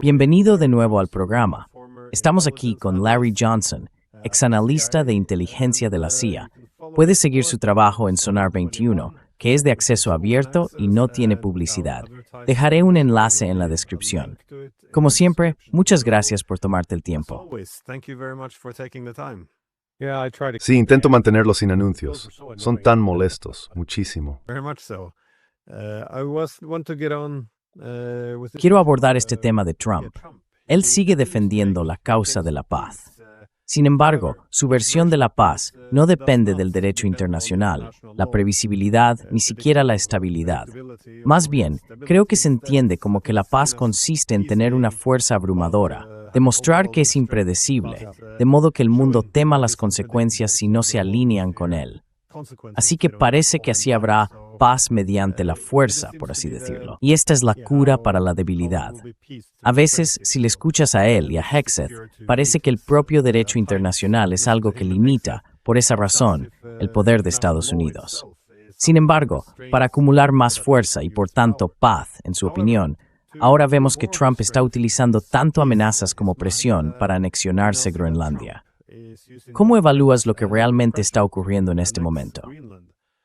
Bienvenido de nuevo al programa. Estamos aquí con Larry Johnson, exanalista de inteligencia de la CIA. Puedes seguir su trabajo en Sonar 21, que es de acceso abierto y no tiene publicidad. Dejaré un enlace en la descripción. Como siempre, muchas gracias por tomarte el tiempo. Sí, intento mantenerlos sin anuncios. Son tan molestos, muchísimo. Quiero abordar este tema de Trump. Él sigue defendiendo la causa de la paz. Sin embargo, su versión de la paz no depende del derecho internacional, la previsibilidad, ni siquiera la estabilidad. Más bien, creo que se entiende como que la paz consiste en tener una fuerza abrumadora, demostrar que es impredecible, de modo que el mundo tema las consecuencias si no se alinean con él. Así que parece que así habrá paz mediante la fuerza, por así decirlo. Y esta es la cura para la debilidad. A veces, si le escuchas a él y a Hegseth, parece que el propio derecho internacional es algo que limita, por esa razón, el poder de Estados Unidos. Sin embargo, para acumular más fuerza y por tanto paz, en su opinión, ahora vemos que Trump está utilizando tanto amenazas como presión para anexionarse Groenlandia. ¿Cómo evalúas lo que realmente está ocurriendo en este momento?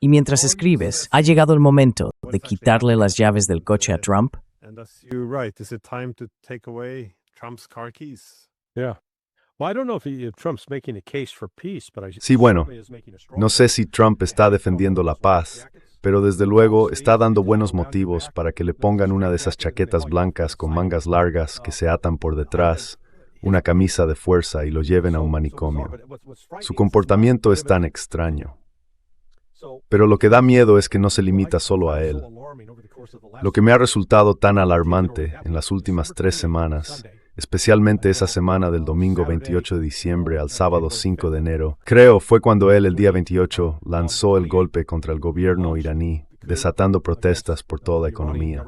Y mientras escribes, ¿ha llegado el momento de quitarle las llaves del coche a Trump? Sí, bueno, no sé si Trump está defendiendo la paz, pero desde luego está dando buenos motivos para que le pongan una de esas chaquetas blancas con mangas largas que se atan por detrás, una camisa de fuerza y lo lleven a un manicomio. Su comportamiento es tan extraño. Pero lo que da miedo es que no se limita solo a él. Lo que me ha resultado tan alarmante en las últimas 3 semanas, especialmente esa semana del domingo 28 de diciembre al sábado 5 de enero, creo fue cuando él el día 28 lanzó el golpe contra el gobierno iraní, desatando protestas por toda la economía.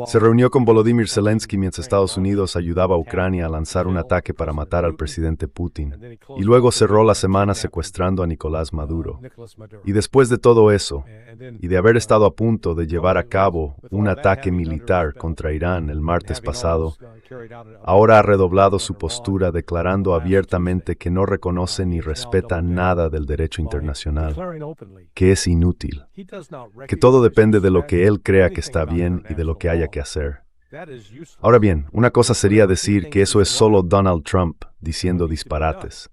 Se reunió con Volodymyr Zelensky mientras Estados Unidos ayudaba a Ucrania a lanzar un ataque para matar al presidente Putin, y luego cerró la semana secuestrando a Nicolás Maduro. Y después de todo eso, y de haber estado a punto de llevar a cabo un ataque militar contra Irán el martes pasado, ahora ha redoblado su postura declarando abiertamente que no reconoce ni respeta nada del derecho internacional, que es inútil, que todo depende de lo que él crea que está bien y de lo que haya que hacer. Ahora bien, una cosa sería decir que eso es solo Donald Trump diciendo disparates,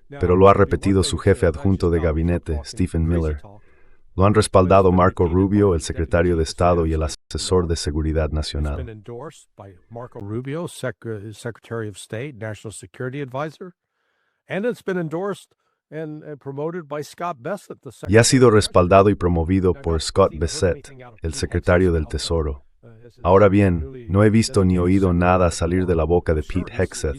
pero lo ha repetido su jefe adjunto de gabinete, Stephen Miller. Lo han respaldado Marco Rubio, el secretario de Estado y el asesor de Seguridad Nacional. Y ha sido respaldado y promovido por Scott Bessent, el secretario del Tesoro. Ahora bien, no he visto ni oído nada salir de la boca de Pete Hegseth,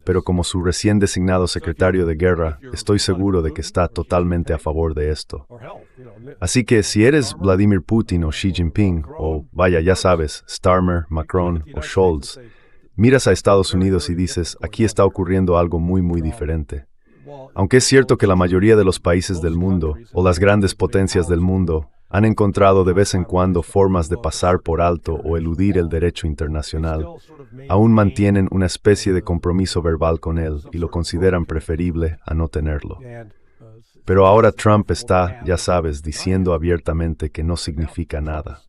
pero como su recién designado secretario de Guerra, estoy seguro de que está totalmente a favor de esto. Así que si eres Vladimir Putin o Xi Jinping, o vaya, ya sabes, Starmer, Macron o Scholz, miras a Estados Unidos y dices, aquí está ocurriendo algo muy, muy diferente. Aunque es cierto que la mayoría de los países del mundo, o las grandes potencias del mundo, han encontrado de vez en cuando formas de pasar por alto o eludir el derecho internacional, aún mantienen una especie de compromiso verbal con él y lo consideran preferible a no tenerlo. Pero ahora Trump está, ya sabes, diciendo abiertamente que no significa nada.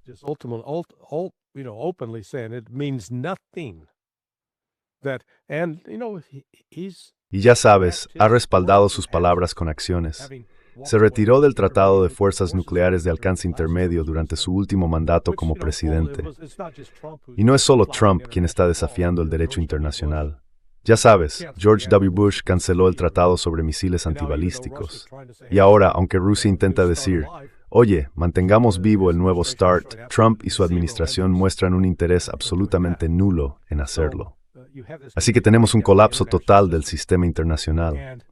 Y ya sabes, ha respaldado sus palabras con acciones. Se retiró del Tratado de Fuerzas Nucleares de Alcance Intermedio durante su último mandato como presidente. Y no es solo Trump quien está desafiando el derecho internacional. Ya sabes, George W. Bush canceló el Tratado sobre Misiles Antibalísticos. Y ahora, aunque Rusia intenta decir, oye, mantengamos vivo el nuevo START, Trump y su administración muestran un interés absolutamente nulo en hacerlo. Así que tenemos un colapso total del sistema internacional.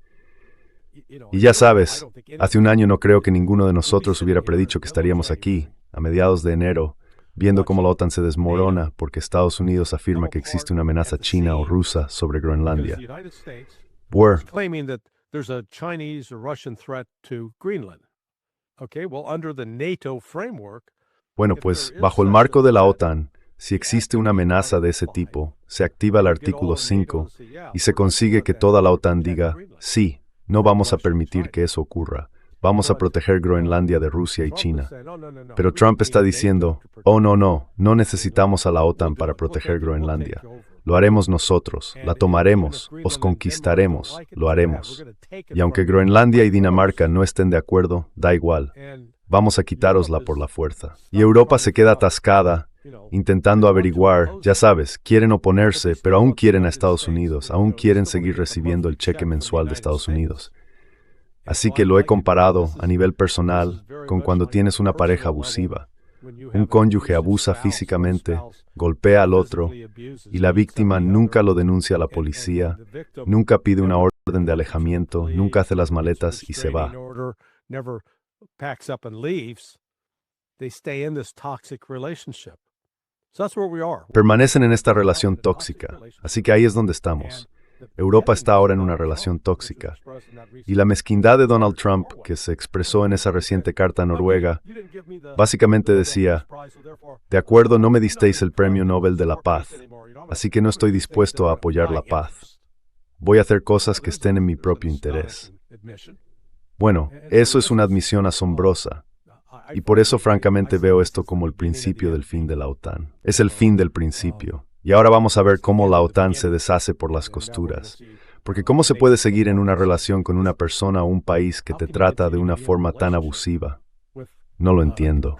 Y ya sabes, hace un año no creo que ninguno de nosotros hubiera predicho que estaríamos aquí, a mediados de enero, viendo cómo la OTAN se desmorona porque Estados Unidos afirma que existe una amenaza china o rusa sobre Groenlandia. there's a Chinese or Russian threat to Greenland. Okay, well, under the NATO framework, Bueno, pues, bajo el marco de la OTAN, si existe una amenaza de ese tipo, se activa el artículo 5 y se consigue que toda la OTAN diga, sí, no vamos a permitir que eso ocurra. Vamos a proteger Groenlandia de Rusia y China. Pero Trump está diciendo, oh no necesitamos a la OTAN para proteger Groenlandia. Lo haremos nosotros, la tomaremos, os conquistaremos, lo haremos. Y aunque Groenlandia y Dinamarca no estén de acuerdo, da igual. Vamos a quitárosla por la fuerza. Y Europa se queda atascada, intentando averiguar, ya sabes, quieren oponerse, pero aún quieren a Estados Unidos, aún quieren seguir recibiendo el cheque mensual de Estados Unidos. Así que lo he comparado a nivel personal con cuando tienes una pareja abusiva. Un cónyuge abusa físicamente, golpea al otro, y la víctima nunca lo denuncia a la policía, nunca pide una orden de alejamiento, nunca hace las maletas y se va. Permanecen en esta relación tóxica, así que ahí es donde estamos. Europa está ahora en una relación tóxica. Y la mezquindad de Donald Trump, que se expresó en esa reciente carta a Noruega, básicamente decía, de acuerdo, no me disteis el Premio Nobel de la Paz, así que no estoy dispuesto a apoyar la paz. Voy a hacer cosas que estén en mi propio interés. Bueno, eso es una admisión asombrosa. Y por eso francamente veo esto como el principio del fin de la OTAN. Es el fin del principio. Y ahora vamos a ver cómo la OTAN se deshace por las costuras. Porque ¿cómo se puede seguir en una relación con una persona o un país que te trata de una forma tan abusiva? No lo entiendo.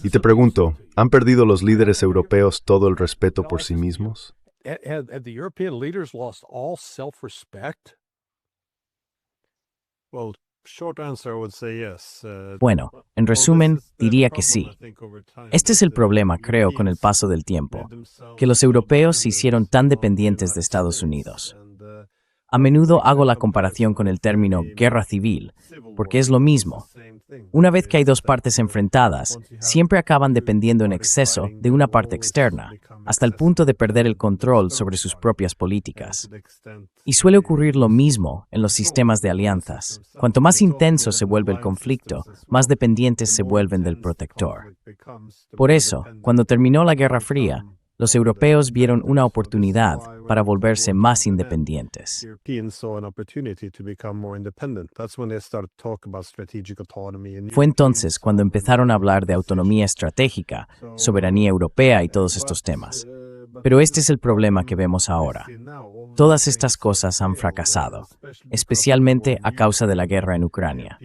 Y te pregunto, ¿han perdido los líderes europeos todo el respeto por sí mismos? Bueno, en resumen, diría que sí. Este es el problema, creo, con el paso del tiempo, que los europeos se hicieron tan dependientes de Estados Unidos. A menudo hago la comparación con el término guerra civil, porque es lo mismo. Una vez que hay dos partes enfrentadas, siempre acaban dependiendo en exceso de una parte externa, hasta el punto de perder el control sobre sus propias políticas. Y suele ocurrir lo mismo en los sistemas de alianzas. Cuanto más intenso se vuelve el conflicto, más dependientes se vuelven del protector. Por eso, cuando terminó la Guerra Fría, los europeos vieron una oportunidad para volverse más independientes. Fue entonces cuando empezaron a hablar de autonomía estratégica, soberanía europea y todos estos temas. Pero este es el problema que vemos ahora. Todas estas cosas han fracasado, especialmente a causa de la guerra en Ucrania.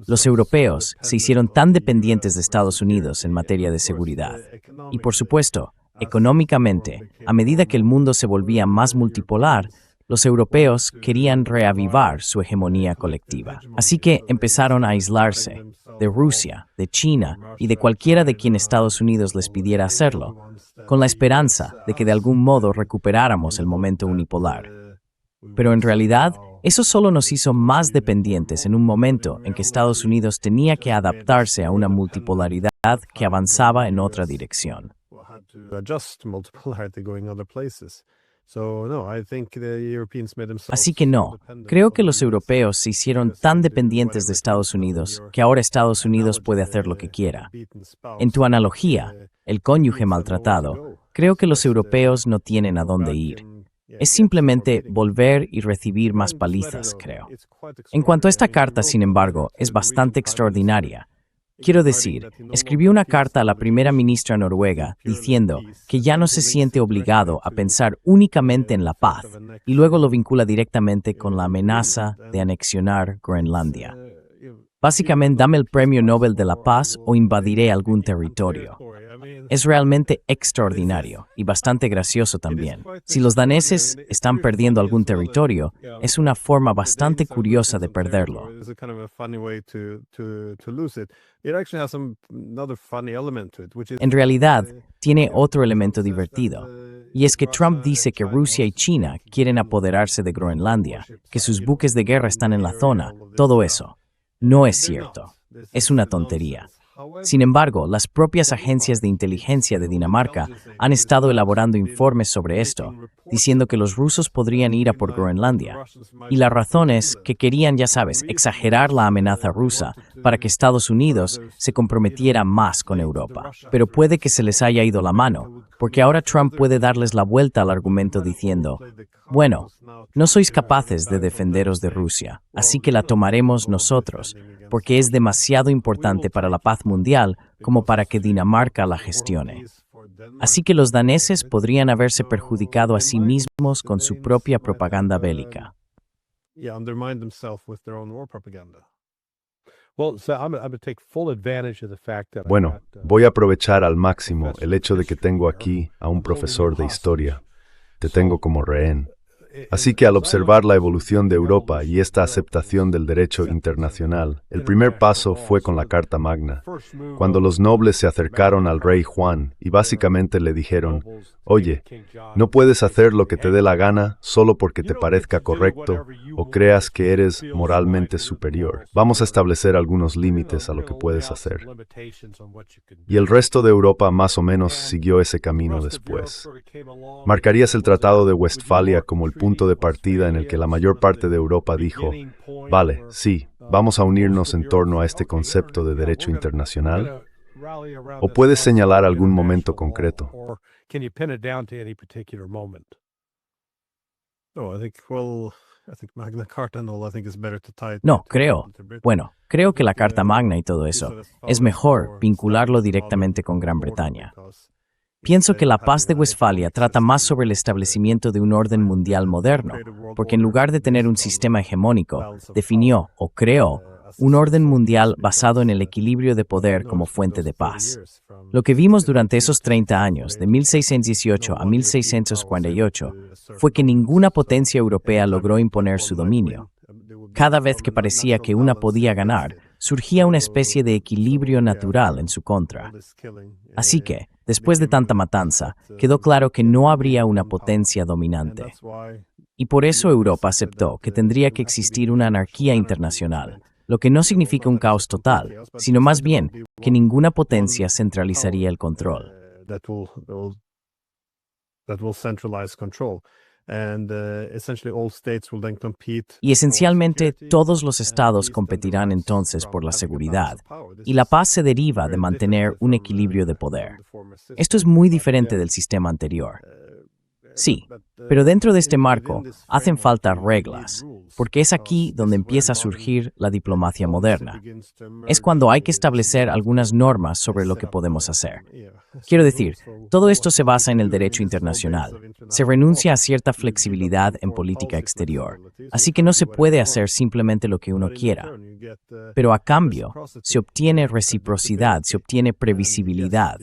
Los europeos se hicieron tan dependientes de Estados Unidos en materia de seguridad. Y por supuesto, económicamente, a medida que el mundo se volvía más multipolar, los europeos querían reavivar su hegemonía colectiva. Así que empezaron a aislarse de Rusia, de China y de cualquiera de quien Estados Unidos les pidiera hacerlo, con la esperanza de que de algún modo recuperáramos el momento unipolar. Pero en realidad, eso solo nos hizo más dependientes en un momento en que Estados Unidos tenía que adaptarse a una multipolaridad que avanzaba en otra dirección. Así que no, creo que los europeos se hicieron tan dependientes de Estados Unidos que ahora Estados Unidos puede hacer lo que quiera. En tu analogía, el cónyuge maltratado, creo que los europeos no tienen a dónde ir. Es simplemente volver y recibir más palizas, creo. En cuanto a esta carta, sin embargo, es bastante extraordinaria. Quiero decir, escribió una carta a la primera ministra noruega diciendo que ya no se siente obligado a pensar únicamente en la paz y luego lo vincula directamente con la amenaza de anexionar Groenlandia. Básicamente, dame el Premio Nobel de la Paz o invadiré algún territorio. Es realmente extraordinario y bastante gracioso también. Si los daneses están perdiendo algún territorio, es una forma bastante curiosa de perderlo. En realidad, tiene otro elemento divertido, y es que Trump dice que Rusia y China quieren apoderarse de Groenlandia, que sus buques de guerra están en la zona, todo eso. No es cierto. Es una tontería. Sin embargo, las propias agencias de inteligencia de Dinamarca han estado elaborando informes sobre esto, diciendo que los rusos podrían ir a por Groenlandia. Y la razón es que querían, ya sabes, exagerar la amenaza rusa para que Estados Unidos se comprometiera más con Europa. Pero puede que se les haya ido la mano, porque ahora Trump puede darles la vuelta al argumento diciendo, bueno, no sois capaces de defenderos de Rusia, así que la tomaremos nosotros, porque es demasiado importante para la paz mundial como para que Dinamarca la gestione. Así que los daneses podrían haberse perjudicado a sí mismos con su propia propaganda bélica. Bueno, voy a aprovechar al máximo el hecho de que tengo aquí a un profesor de historia. Te tengo como rehén. Así que al observar la evolución de Europa y esta aceptación del derecho internacional, el primer paso fue con la Carta Magna, cuando los nobles se acercaron al rey Juan y básicamente le dijeron, oye, no puedes hacer lo que te dé la gana solo porque te parezca correcto o creas que eres moralmente superior. Vamos a establecer algunos límites a lo que puedes hacer. Y el resto de Europa más o menos siguió ese camino después. ¿Marcarías el Tratado de Westfalia como el punto de partida en el que la mayor parte de Europa dijo, vale, sí, vamos a unirnos en torno a este concepto de derecho internacional? ¿O puedes señalar algún momento concreto? No, creo que la Carta Magna y todo eso es mejor vincularlo directamente con Gran Bretaña. Pienso que la paz de Westfalia trata más sobre el establecimiento de un orden mundial moderno, porque en lugar de tener un sistema hegemónico, definió o creó un orden mundial basado en el equilibrio de poder como fuente de paz. Lo que vimos durante esos 30 años, de 1618 a 1648, fue que ninguna potencia europea logró imponer su dominio. Cada vez que parecía que una podía ganar, surgía una especie de equilibrio natural en su contra. Así que, después de tanta matanza, quedó claro que no habría una potencia dominante. Y por eso Europa aceptó que tendría que existir una anarquía internacional, lo que no significa un caos total, sino más bien que ninguna potencia centralizaría el control. Y esencialmente todos los estados competirán entonces por la seguridad, y la paz se deriva de mantener un equilibrio de poder. Esto es muy diferente del sistema anterior. Sí, pero dentro de este marco hacen falta reglas, porque es aquí donde empieza a surgir la diplomacia moderna. Es cuando hay que establecer algunas normas sobre lo que podemos hacer. Quiero decir, todo esto se basa en el derecho internacional. Se renuncia a cierta flexibilidad en política exterior, así que no se puede hacer simplemente lo que uno quiera. Pero a cambio, se obtiene reciprocidad, se obtiene previsibilidad.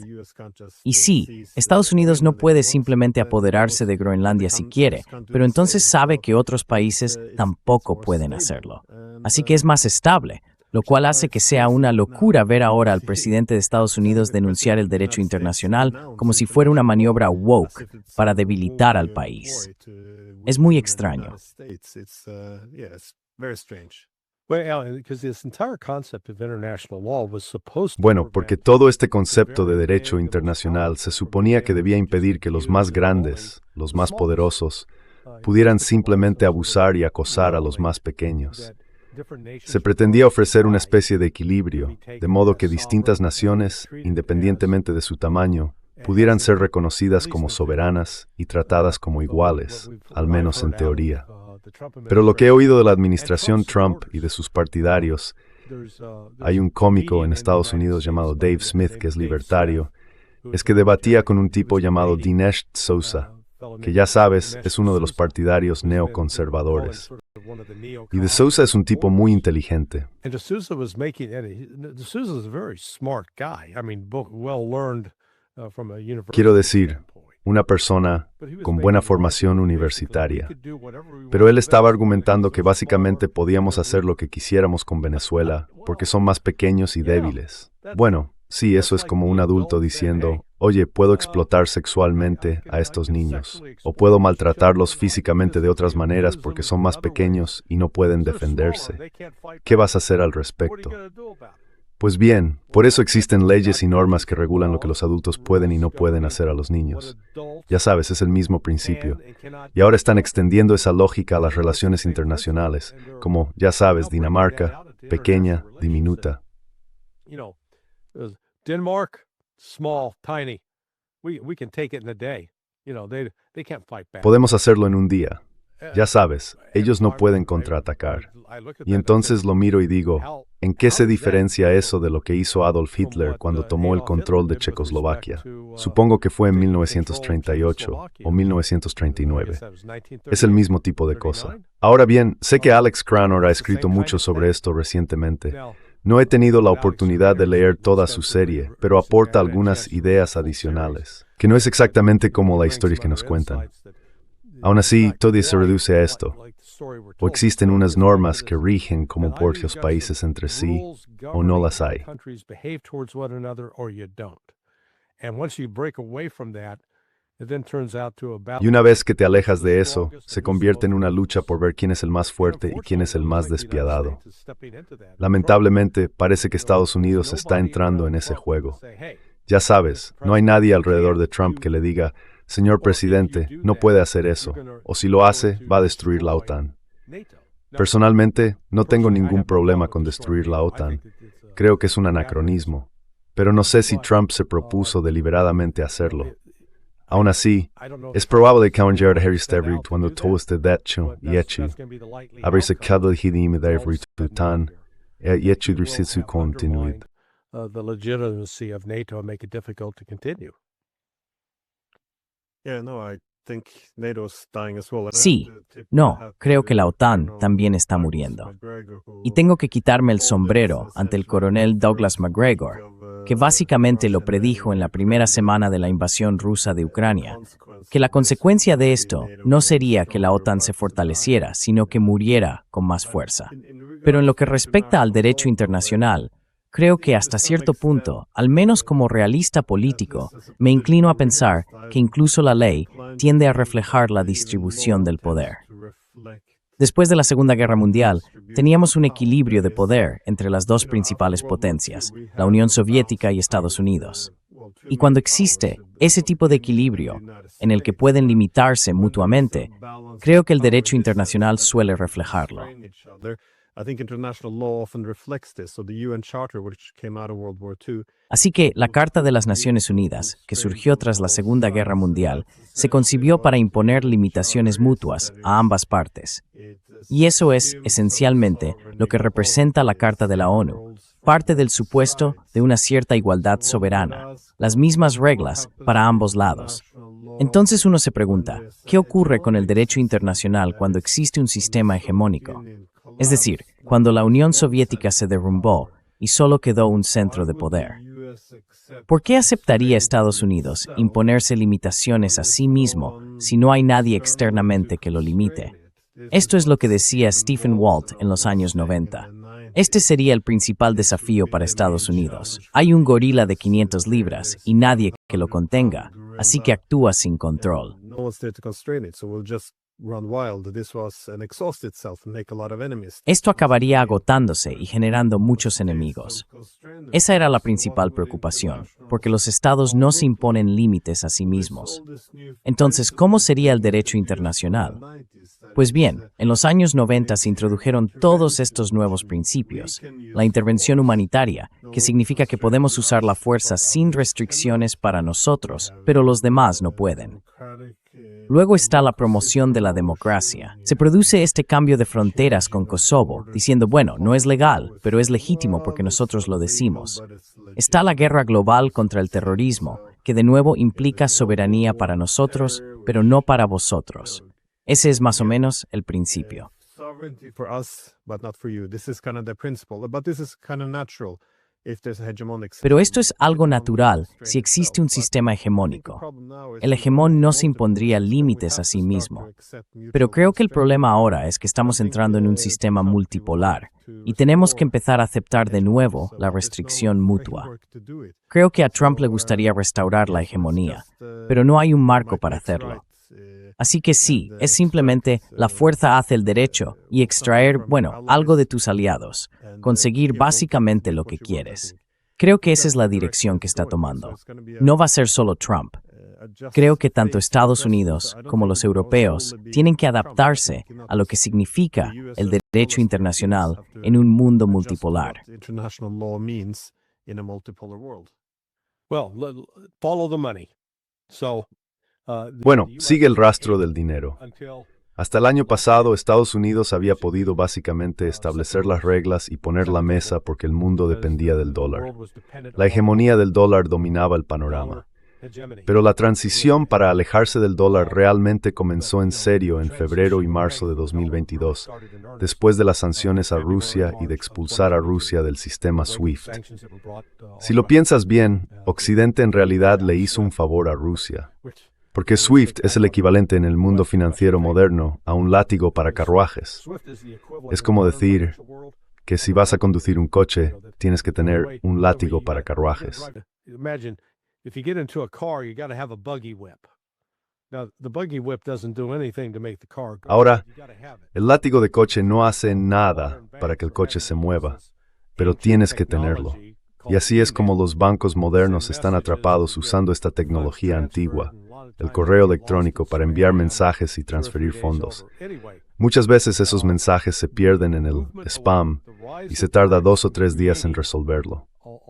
Y sí, Estados Unidos no puede simplemente apoderarse de Groenlandia si quiere, pero entonces sabe que otros países tampoco pueden hacerlo. Así que es más estable, lo cual hace que sea una locura ver ahora al presidente de Estados Unidos denunciar el derecho internacional como si fuera una maniobra woke para debilitar al país. Es muy extraño. Bueno, porque todo este concepto de derecho internacional se suponía que debía impedir que los más grandes, los más poderosos, pudieran simplemente abusar y acosar a los más pequeños. Se pretendía ofrecer una especie de equilibrio, de modo que distintas naciones, independientemente de su tamaño, pudieran ser reconocidas como soberanas y tratadas como iguales, al menos en teoría. Pero lo que he oído de la administración Trump y de sus partidarios, hay un cómico en Estados Unidos llamado Dave Smith, que es libertario, es que debatía con un tipo llamado Dinesh D'Souza, que ya sabes, es uno de los partidarios neoconservadores. Y D'Souza es un tipo muy inteligente. Quiero decir, una persona con buena formación universitaria. Pero él estaba argumentando que básicamente podíamos hacer lo que quisiéramos con Venezuela, porque son más pequeños y débiles. Bueno, sí, eso es como un adulto diciendo, oye, puedo explotar sexualmente a estos niños, o puedo maltratarlos físicamente de otras maneras porque son más pequeños y no pueden defenderse. ¿Qué vas a hacer al respecto? Pues bien, por eso existen leyes y normas que regulan lo que los adultos pueden y no pueden hacer a los niños. Ya sabes, es el mismo principio. Y ahora están extendiendo esa lógica a las relaciones internacionales, como, ya sabes, Dinamarca, pequeña, diminuta. Denmark, small, tiny. We can take it in a day. They can't fight back. Podemos hacerlo en un día. Ya sabes, ellos no pueden contraatacar. Y entonces lo miro y digo, ¿en qué se diferencia eso de lo que hizo Adolf Hitler cuando tomó el control de Checoslovaquia? Supongo que fue en 1938 o 1939. Es el mismo tipo de cosa. Ahora bien, sé que Alex Cranor ha escrito mucho sobre esto recientemente. No he tenido la oportunidad de leer toda su serie, pero aporta algunas ideas adicionales, que no es exactamente como la historia que nos cuentan. Aún así, todo se reduce a esto. O existen unas normas que rigen cómo portan los países entre sí, o no las hay. Y una vez que te alejas de eso, se convierte en una lucha por ver quién es el más fuerte y quién es el más despiadado. Lamentablemente, parece que Estados Unidos está entrando en ese juego. Ya sabes, no hay nadie alrededor de Trump que le diga, señor presidente, no puede hacer eso, o si lo hace, va a destruir la OTAN. Personalmente, no tengo ningún problema con destruir la OTAN. Creo que es un anacronismo, pero no sé si Trump se propuso deliberadamente hacerlo. Aún así, es probable que aún Jared Harris Stavrid cuando todo esté dicho y hecho, haberse quedado hidim de tutan y hecho de su continuidad. The legitimacy of NATO make it difficult to continue. Sí, no, creo que la OTAN también está muriendo. Y tengo que quitarme el sombrero ante el coronel Douglas McGregor, que básicamente lo predijo en la primera semana de la invasión rusa de Ucrania, que la consecuencia de esto no sería que la OTAN se fortaleciera, sino que muriera con más fuerza. Pero en lo que respecta al derecho internacional, creo que hasta cierto punto, al menos como realista político, me inclino a pensar que incluso la ley tiende a reflejar la distribución del poder. Después de la Segunda Guerra Mundial, teníamos un equilibrio de poder entre las dos principales potencias, la Unión Soviética y Estados Unidos. Y cuando existe ese tipo de equilibrio, en el que pueden limitarse mutuamente, creo que el derecho internacional suele reflejarlo. Así que la Carta de las Naciones Unidas, que surgió tras la Segunda Guerra Mundial, se concibió para imponer limitaciones mutuas a ambas partes. Y eso es, esencialmente, lo que representa la Carta de la ONU. Parte del supuesto de una cierta igualdad soberana, las mismas reglas para ambos lados. Entonces uno se pregunta, ¿qué ocurre con el derecho internacional cuando existe un sistema hegemónico? Es decir, cuando la Unión Soviética se derrumbó y solo quedó un centro de poder. ¿Por qué aceptaría Estados Unidos imponerse limitaciones a sí mismo si no hay nadie externamente que lo limite? Esto es lo que decía Stephen Walt en los años 90. Este sería el principal desafío para Estados Unidos. Hay un gorila de 500 libras y nadie que lo contenga, así que actúa sin control. Esto acabaría agotándose y generando muchos enemigos. Esa era la principal preocupación, porque los estados no se imponen límites a sí mismos. Entonces, ¿cómo sería el derecho internacional? Pues bien, en los años 90 se introdujeron todos estos nuevos principios. La intervención humanitaria, que significa que podemos usar la fuerza sin restricciones para nosotros, pero los demás no pueden. Luego está la promoción de la democracia. Se produce este cambio de fronteras con Kosovo, diciendo, bueno, no es legal, pero es legítimo porque nosotros lo decimos. Está la guerra global contra el terrorismo, que de nuevo implica soberanía para nosotros, pero no para vosotros. Ese es más o menos el principio. Pero esto es algo natural si existe un sistema hegemónico. El hegemón no se impondría límites a sí mismo. Pero creo que el problema ahora es que estamos entrando en un sistema multipolar y tenemos que empezar a aceptar de nuevo la restricción mutua. Creo que a Trump le gustaría restaurar la hegemonía, pero no hay un marco para hacerlo. Así que sí, es simplemente la fuerza hace el derecho y extraer, algo de tus aliados, conseguir básicamente lo que quieres. Creo que esa es la dirección que está tomando. No va a ser solo Trump. Creo que tanto Estados Unidos como los europeos tienen que adaptarse a lo que significa el derecho internacional en un mundo multipolar. Follow the money. Bueno, sigue el rastro del dinero. Hasta el año pasado, Estados Unidos había podido básicamente establecer las reglas y poner la mesa porque el mundo dependía del dólar. La hegemonía del dólar dominaba el panorama. Pero la transición para alejarse del dólar realmente comenzó en serio en febrero y marzo de 2022, después de las sanciones a Rusia y de expulsar a Rusia del sistema SWIFT. Si lo piensas bien, Occidente en realidad le hizo un favor a Rusia, porque SWIFT es el equivalente en el mundo financiero moderno a un látigo para carruajes. Es como decir que si vas a conducir un coche, tienes que tener un látigo para carruajes. If you get into a car, you got to have a buggy whip. Now, the buggy whip doesn't do anything to make the car go. Ahora, el látigo de coche no hace nada para que el coche se mueva, pero tienes que tenerlo. Y así es como los bancos modernos están atrapados usando esta tecnología antigua, el correo electrónico, para enviar mensajes y transferir fondos. Muchas veces esos mensajes se pierden en el spam y se tarda 2 o 3 días en resolverlo.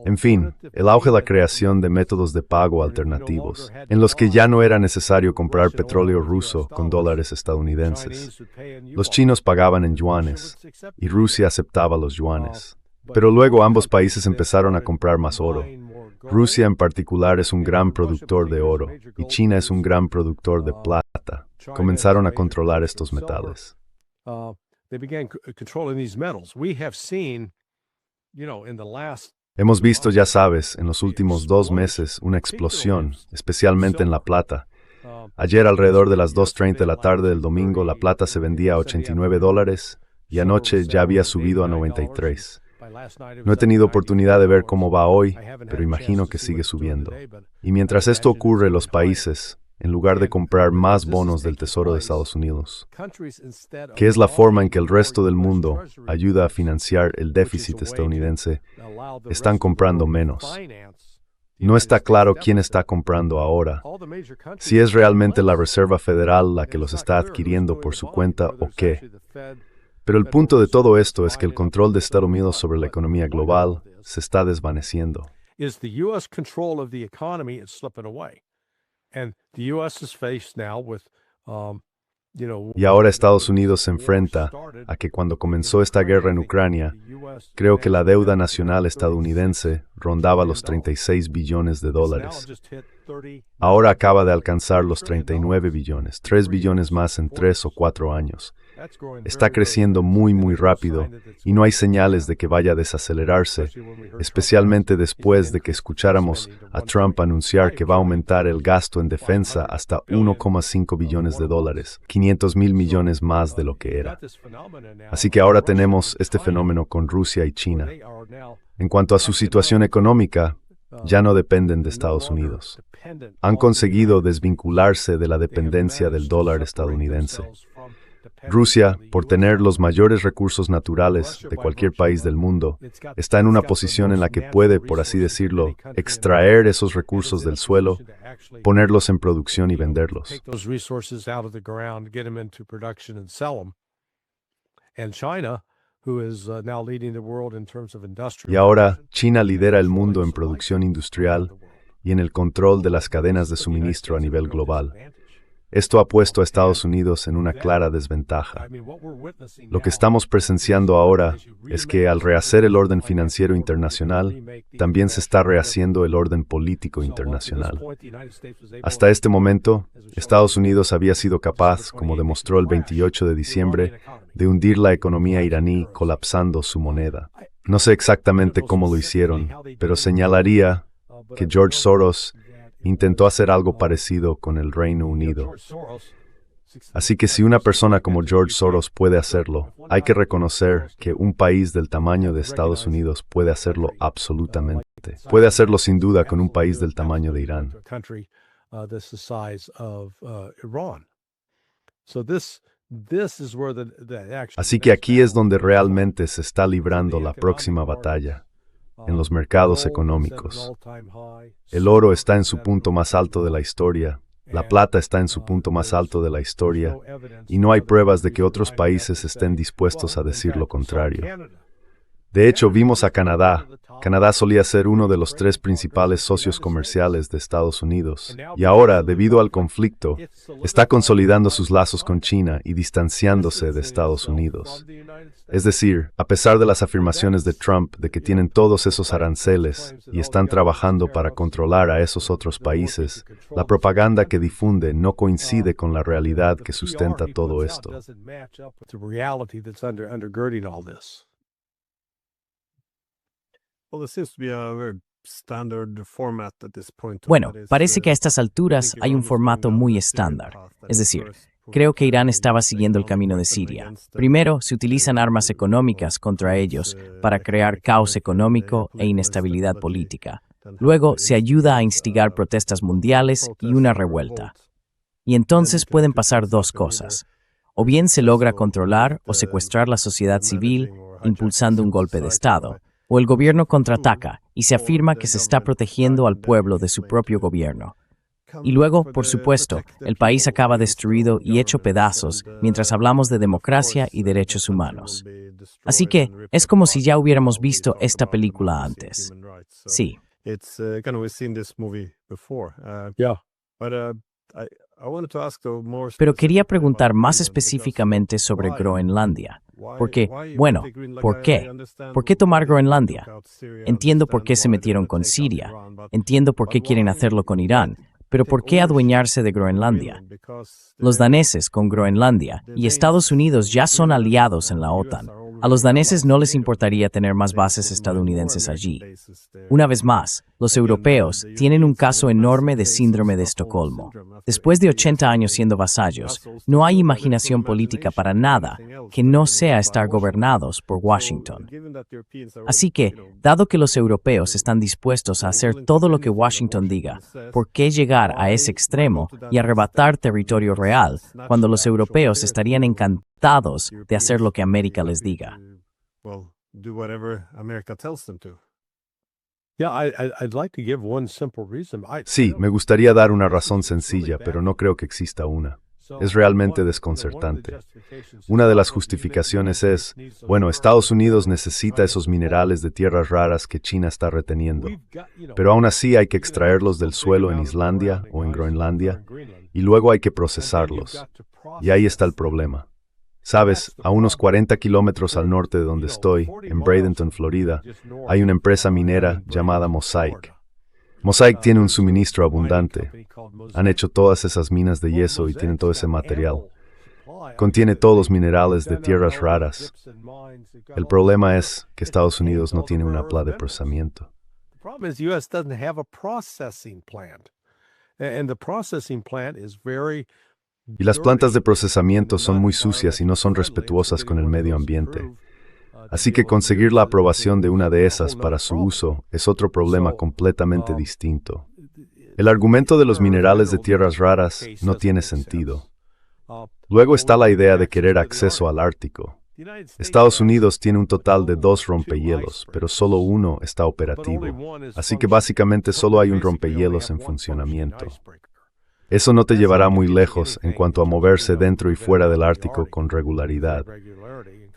En fin, el auge de la creación de métodos de pago alternativos, en los que ya no era necesario comprar petróleo ruso con dólares estadounidenses. Los chinos pagaban en yuanes, y Rusia aceptaba los yuanes. Pero luego ambos países empezaron a comprar más oro. Rusia en particular es un gran productor de oro, y China es un gran productor de plata. Comenzaron a controlar estos metales. Hemos visto, ya sabes, en los últimos 2 meses una explosión, especialmente en la plata. Ayer, alrededor de las 2:30 de la tarde del domingo, la plata se vendía a $89 y anoche ya había subido a $93. No he tenido oportunidad de ver cómo va hoy, pero imagino que sigue subiendo. Y mientras esto ocurre, los países, en lugar de comprar más bonos del Tesoro de Estados Unidos, que es la forma en que el resto del mundo ayuda a financiar el déficit estadounidense, están comprando menos. No está claro quién está comprando ahora, si es realmente la Reserva Federal la que los está adquiriendo por su cuenta o qué. Pero el punto de todo esto es que el control de Estados Unidos sobre la economía global se está desvaneciendo. Y ahora Estados Unidos se enfrenta a que cuando comenzó esta guerra en Ucrania, creo que la deuda nacional estadounidense rondaba los $36 billones. Ahora acaba de alcanzar los 39 billones, 3 billones más en 3 o 4 años. Está creciendo muy, muy rápido y no hay señales de que vaya a desacelerarse, especialmente después de que escucháramos a Trump anunciar que va a aumentar el gasto en defensa hasta $1,5 billones, 500,000 millones más de lo que era. Así que ahora tenemos este fenómeno con Rusia y China. En cuanto a su situación económica, ya no dependen de Estados Unidos. Han conseguido desvincularse de la dependencia del dólar estadounidense. Rusia, por tener los mayores recursos naturales de cualquier país del mundo, está en una posición en la que puede, por así decirlo, extraer esos recursos del suelo, ponerlos en producción y venderlos. Y ahora, China lidera el mundo en producción industrial y en el control de las cadenas de suministro a nivel global. Esto ha puesto a Estados Unidos en una clara desventaja. Lo que estamos presenciando ahora es que al rehacer el orden financiero internacional, también se está rehaciendo el orden político internacional. Hasta este momento, Estados Unidos había sido capaz, como demostró el 28 de diciembre, de hundir la economía iraní colapsando su moneda. No sé exactamente cómo lo hicieron, pero señalaría que George Soros intentó hacer algo parecido con el Reino Unido. Así que si una persona como George Soros puede hacerlo, hay que reconocer que un país del tamaño de Estados Unidos puede hacerlo absolutamente. Puede hacerlo sin duda con un país del tamaño de Irán. Así que aquí es donde realmente se está librando la próxima batalla, en los mercados económicos. El oro está en su punto más alto de la historia, la plata está en su punto más alto de la historia, y no hay pruebas de que otros países estén dispuestos a decir lo contrario. De hecho, vimos a Canadá. Canadá solía ser uno de los 3 principales socios comerciales de Estados Unidos, y ahora, debido al conflicto, está consolidando sus lazos con China y distanciándose de Estados Unidos. Es decir, a pesar de las afirmaciones de Trump de que tienen todos esos aranceles y están trabajando para controlar a esos otros países, la propaganda que difunde no coincide con la realidad que sustenta todo esto. Bueno, parece que a estas alturas hay un formato muy estándar. Es decir, creo que Irán estaba siguiendo el camino de Siria. Primero, se utilizan armas económicas contra ellos para crear caos económico e inestabilidad política. Luego, se ayuda a instigar protestas mundiales y una revuelta. Y entonces pueden pasar 2 cosas. O bien se logra controlar o secuestrar la sociedad civil, impulsando un golpe de Estado, o el gobierno contraataca y se afirma que se está protegiendo al pueblo de su propio gobierno. Y luego, por supuesto, el país acaba destruido y hecho pedazos mientras hablamos de democracia y derechos humanos. Así que, es como si ya hubiéramos visto esta película antes. Sí. Pero quería preguntar más específicamente sobre Groenlandia. Porque, bueno, ¿por qué? ¿Por qué tomar Groenlandia? Entiendo por qué se metieron con Siria, entiendo por qué quieren hacerlo con Irán, pero ¿por qué adueñarse de Groenlandia? Los daneses con Groenlandia y Estados Unidos ya son aliados en la OTAN. A los daneses no les importaría tener más bases estadounidenses allí. Una vez más, los europeos tienen un caso enorme de síndrome de Estocolmo. Después de 80 años siendo vasallos, no hay imaginación política para nada que no sea estar gobernados por Washington. Así que, dado que los europeos están dispuestos a hacer todo lo que Washington diga, ¿por qué llegar a ese extremo y arrebatar territorio real cuando los europeos estarían encantados de hacer lo que América les diga? Sí, me gustaría dar una razón sencilla, pero no creo que exista una. Es realmente desconcertante. Una de las justificaciones es, bueno, Estados Unidos necesita esos minerales de tierras raras que China está reteniendo, pero aún así hay que extraerlos del suelo en Islandia o en Groenlandia, y luego hay que procesarlos. Y ahí está el problema. Sabes, a unos 40 kilómetros al norte de donde estoy, en Bradenton, Florida, hay una empresa minera llamada Mosaic. Mosaic tiene un suministro abundante. Han hecho todas esas minas de yeso y tienen todo ese material. Contiene todos los minerales de tierras raras. El problema es que Estados Unidos no tiene una planta de procesamiento. Y las plantas de procesamiento son muy sucias y no son respetuosas con el medio ambiente. Así que conseguir la aprobación de una de esas para su uso es otro problema completamente distinto. El argumento de los minerales de tierras raras no tiene sentido. Luego está la idea de querer acceso al Ártico. Estados Unidos tiene un total de 2 rompehielos, pero solo uno está operativo. Así que básicamente solo hay un rompehielos en funcionamiento. Eso no te llevará muy lejos en cuanto a moverse dentro y fuera del Ártico con regularidad.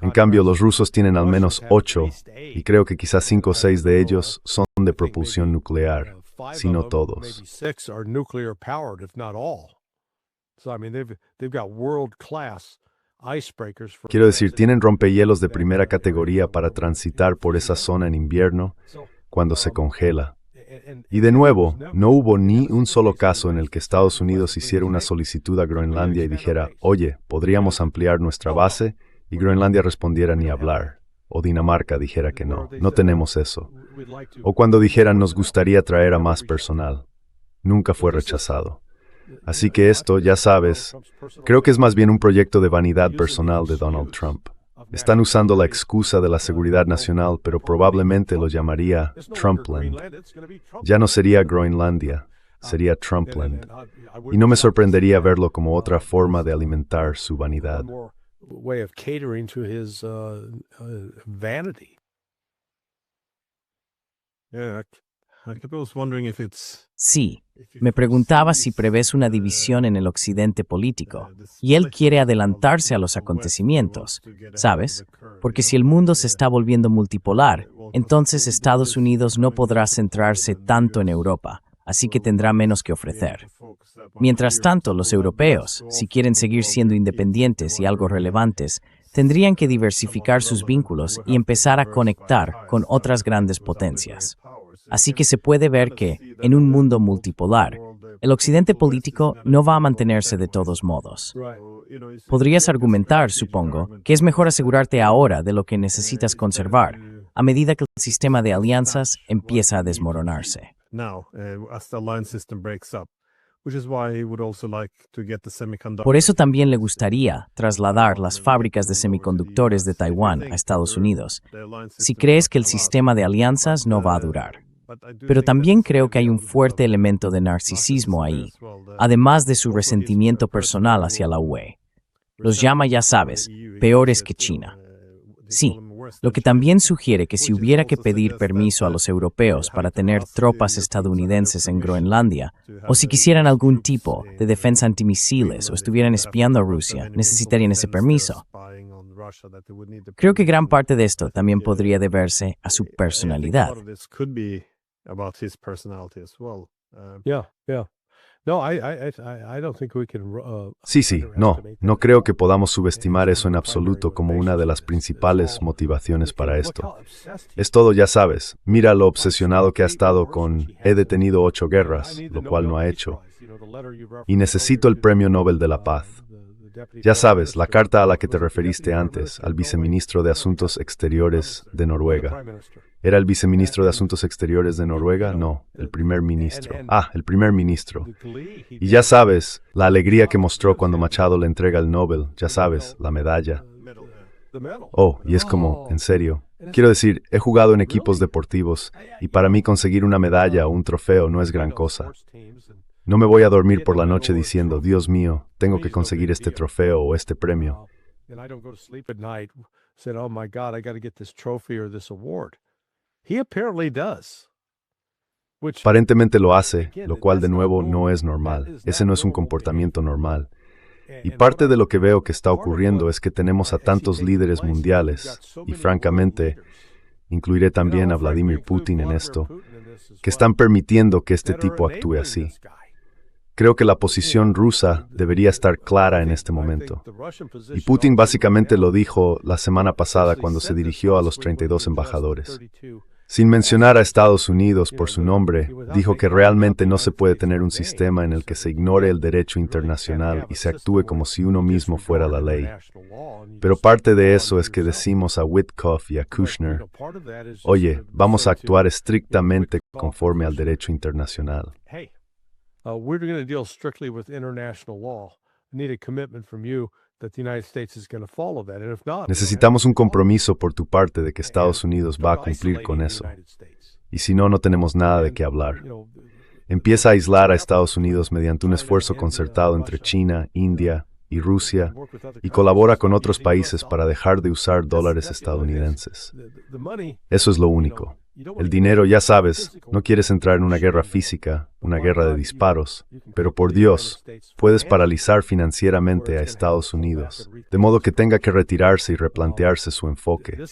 En cambio, los rusos tienen al menos 8, y creo que quizás 5 o 6 de ellos son de propulsión nuclear, si no todos. Quiero decir, tienen rompehielos de primera categoría para transitar por esa zona en invierno, cuando se congela. Y de nuevo, no hubo ni un solo caso en el que Estados Unidos hiciera una solicitud a Groenlandia y dijera, oye, ¿podríamos ampliar nuestra base? Y Groenlandia respondiera ni hablar. O Dinamarca dijera que no, no tenemos eso. O cuando dijeran nos gustaría traer a más personal. Nunca fue rechazado. Así que esto, ya sabes, creo que es más bien un proyecto de vanidad personal de Donald Trump. Están usando la excusa de la seguridad nacional, pero probablemente lo llamaría Trumpland. Ya no sería Groenlandia. sería Trumpland. Y no me sorprendería verlo como otra forma de alimentar su vanidad. Way of catering to his vanity. Yeah, I was wondering if it's Sí, me preguntaba si prevés una división en el occidente político, y él quiere adelantarse a los acontecimientos, ¿sabes? Porque si el mundo se está volviendo multipolar, entonces Estados Unidos no podrá centrarse tanto en Europa, así que tendrá menos que ofrecer. Mientras tanto, los europeos, si quieren seguir siendo independientes y algo relevantes, tendrían que diversificar sus vínculos y empezar a conectar con otras grandes potencias. Así que se puede ver que, en un mundo multipolar, el occidente político no va a mantenerse de todos modos. Podrías argumentar, supongo, que es mejor asegurarte ahora de lo que necesitas conservar, a medida que el sistema de alianzas empieza a desmoronarse. now as the alliance system breaks up, which is why he would also like to get the semiconductor. Por eso también le gustaría trasladar las fábricas de semiconductores de Taiwán a Estados Unidos, si crees que el sistema de alianzas no va a durar. Pero también creo que hay un fuerte elemento de narcisismo ahí, además de su resentimiento personal hacia la UE. Los llama, ya sabes, peores que China. Sí, lo que también sugiere que si hubiera que pedir permiso a los europeos para tener tropas estadounidenses en Groenlandia, o si quisieran algún tipo de defensa antimisiles o estuvieran espiando a Rusia, necesitarían ese permiso. Creo que gran parte de esto también podría deberse a su personalidad. Yeah, yeah. No, I don't think we can. Sí, no creo que podamos subestimar eso en absoluto como una de las principales motivaciones para esto. Es todo, ya sabes, mira lo obsesionado que ha estado con he detenido 8 guerras, lo cual no ha hecho, y necesito el Premio Nobel de la Paz. Ya sabes, la carta a la que te referiste antes, al viceministro de Asuntos Exteriores de Noruega. ¿Era el viceministro de Asuntos Exteriores de Noruega? No, el primer ministro. El primer ministro. Y ya sabes, la alegría que mostró cuando Machado le entrega el Nobel, ya sabes, la medalla. Oh, y es como, en serio. Quiero decir, he jugado en equipos deportivos, y para mí conseguir una medalla o un trofeo no es gran cosa. No me voy a dormir por la noche diciendo, Dios mío, tengo que conseguir este trofeo o este premio. He apparently does. Aparentemente lo hace, lo cual de nuevo no es normal. Ese no es un comportamiento normal. Y parte de lo que veo que está ocurriendo es que tenemos a tantos líderes mundiales, y francamente, incluiré también a Vladimir Putin en esto, que están permitiendo que este tipo actúe así. Creo que la posición rusa debería estar clara en este momento. Y Putin básicamente lo dijo la semana pasada cuando se dirigió a los 32 embajadores. Sin mencionar a Estados Unidos por su nombre, dijo que realmente no se puede tener un sistema en el que se ignore el derecho internacional y se actúe como si uno mismo fuera la ley. Pero parte de eso es que decimos a Witkoff y a Kushner, oye, vamos a actuar estrictamente conforme al derecho internacional. We're going to deal strictly with international law. I need a commitment from you that the United States is going to follow that. And if not, necesitamos un compromiso por tu parte de que Estados Unidos va a cumplir con eso. Y si no, no tenemos nada de qué hablar. Empieza a aislar a Estados Unidos mediante un esfuerzo concertado entre China, India y Rusia, y colabora con otros países para dejar de usar dólares estadounidenses. Eso es lo único. El dinero, ya sabes, no quieres entrar en una guerra física, una guerra de disparos, pero por Dios, puedes paralizar financieramente a Estados Unidos, de modo que tenga que retirarse y replantearse su enfoque.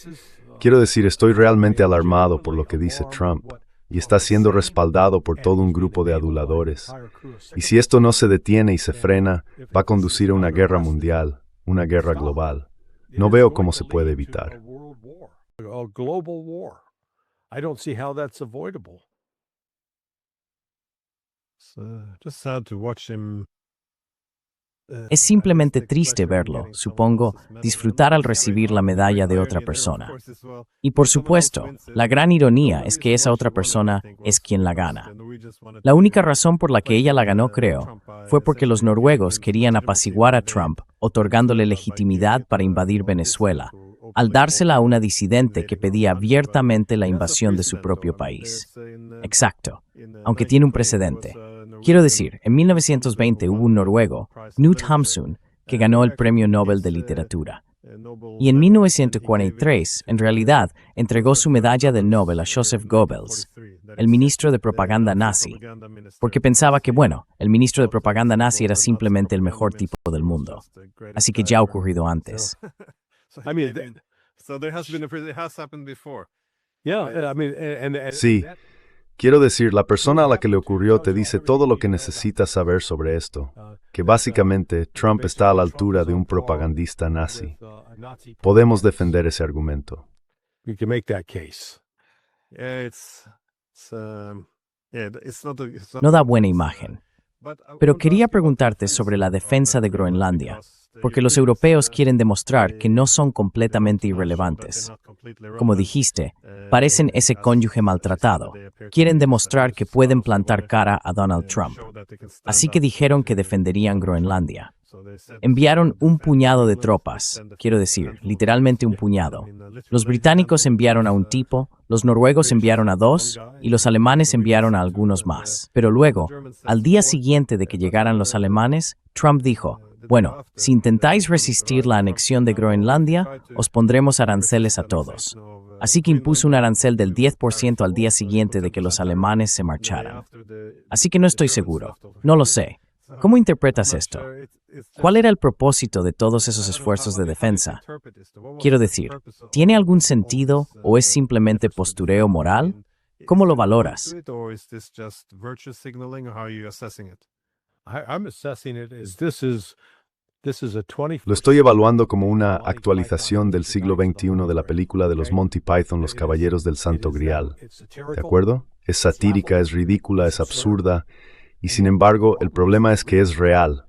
Quiero decir, estoy realmente alarmado por lo que dice Trump, y está siendo respaldado por todo un grupo de aduladores. Y si esto no se detiene y se frena, va a conducir a una guerra mundial, una guerra global. No veo cómo se puede evitar. I don't see how that's avoidable. Just sad to watch him. Es simplemente triste verlo, supongo, disfrutar al recibir la medalla de otra persona. Y por supuesto, la gran ironía es que esa otra persona es quien la gana. La única razón por la que ella la ganó, creo, fue porque los noruegos querían apaciguar a Trump, otorgándole legitimidad para invadir Venezuela, al dársela a una disidente que pedía abiertamente la invasión de su propio país. Exacto, aunque tiene un precedente. Quiero decir, en 1920 hubo un noruego, Knut Hamsun, que ganó el Premio Nobel de Literatura. Y en 1943, en realidad, entregó su medalla del Nobel a Joseph Goebbels, el ministro de propaganda nazi, porque pensaba que, bueno, el ministro de propaganda nazi era simplemente el mejor tipo del mundo. Así que ya ha ocurrido antes. I mean, So there has been it has happened before. yeah, I mean, and Sí, quiero decir, la persona a la que le ocurrió te dice todo lo que necesitas saber sobre esto, que básicamente Trump está a la altura de un propagandista nazi. Podemos defender ese argumento. you can make that case. Yeah, it's not No da buena imagen. Pero quería preguntarte sobre sobre la defensa de Groenlandia, porque los europeos quieren demostrar que no son completamente irrelevantes. Como dijiste, parecen ese cónyuge maltratado. Quieren demostrar que pueden plantar cara a Donald Trump. Así que dijeron que defenderían Groenlandia. Enviaron un puñado de tropas, quiero decir, literalmente un puñado. Los británicos enviaron a un tipo, los noruegos enviaron a dos y los alemanes enviaron a algunos más. Pero luego, al día siguiente de que llegaran los alemanes, Trump dijo, bueno, si intentáis resistir la anexión de Groenlandia, os pondremos aranceles a todos. Así que impuso un arancel del 10% al día siguiente de que los alemanes se marcharan. Así que no estoy seguro, no lo sé. ¿Cómo interpretas esto? ¿Cuál era el propósito de todos esos esfuerzos de defensa? Quiero decir, ¿tiene algún sentido o es simplemente postureo moral? ¿Cómo lo valoras? I'm assessing it as this is a 20. Lo estoy evaluando como una actualización del siglo XXI de la película de los Monty Python, Los Caballeros del Santo Grial. ¿De acuerdo? Es satírica, es ridícula, es absurda, y sin embargo, el problema es que es real.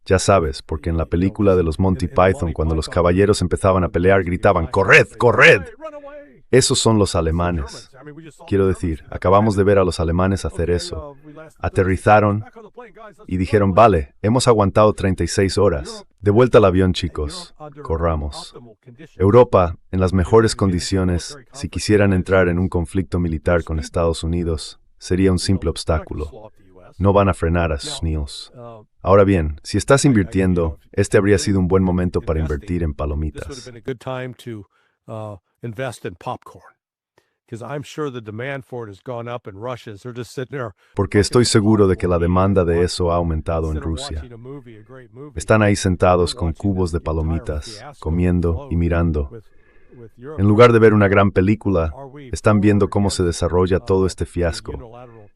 Ya sabes, porque en la película de los Monty Python, cuando los caballeros empezaban a pelear, gritaban, ¡corred, corred! Esos son los alemanes. Quiero decir, acabamos de ver a los alemanes hacer eso. Aterrizaron y dijeron, vale, hemos aguantado 36 horas. De vuelta al avión, chicos. Corramos. Europa, en las mejores condiciones, si quisieran entrar en un conflicto militar con Estados Unidos, sería un simple obstáculo. No van a frenar a sus niños. Ahora bien, si estás invirtiendo, este habría sido un buen momento para invertir en palomitas. Porque estoy seguro de que la demanda de eso ha aumentado en Rusia. Están ahí sentados con cubos de palomitas, comiendo y mirando. En lugar de ver una gran película, están viendo cómo se desarrolla todo este fiasco.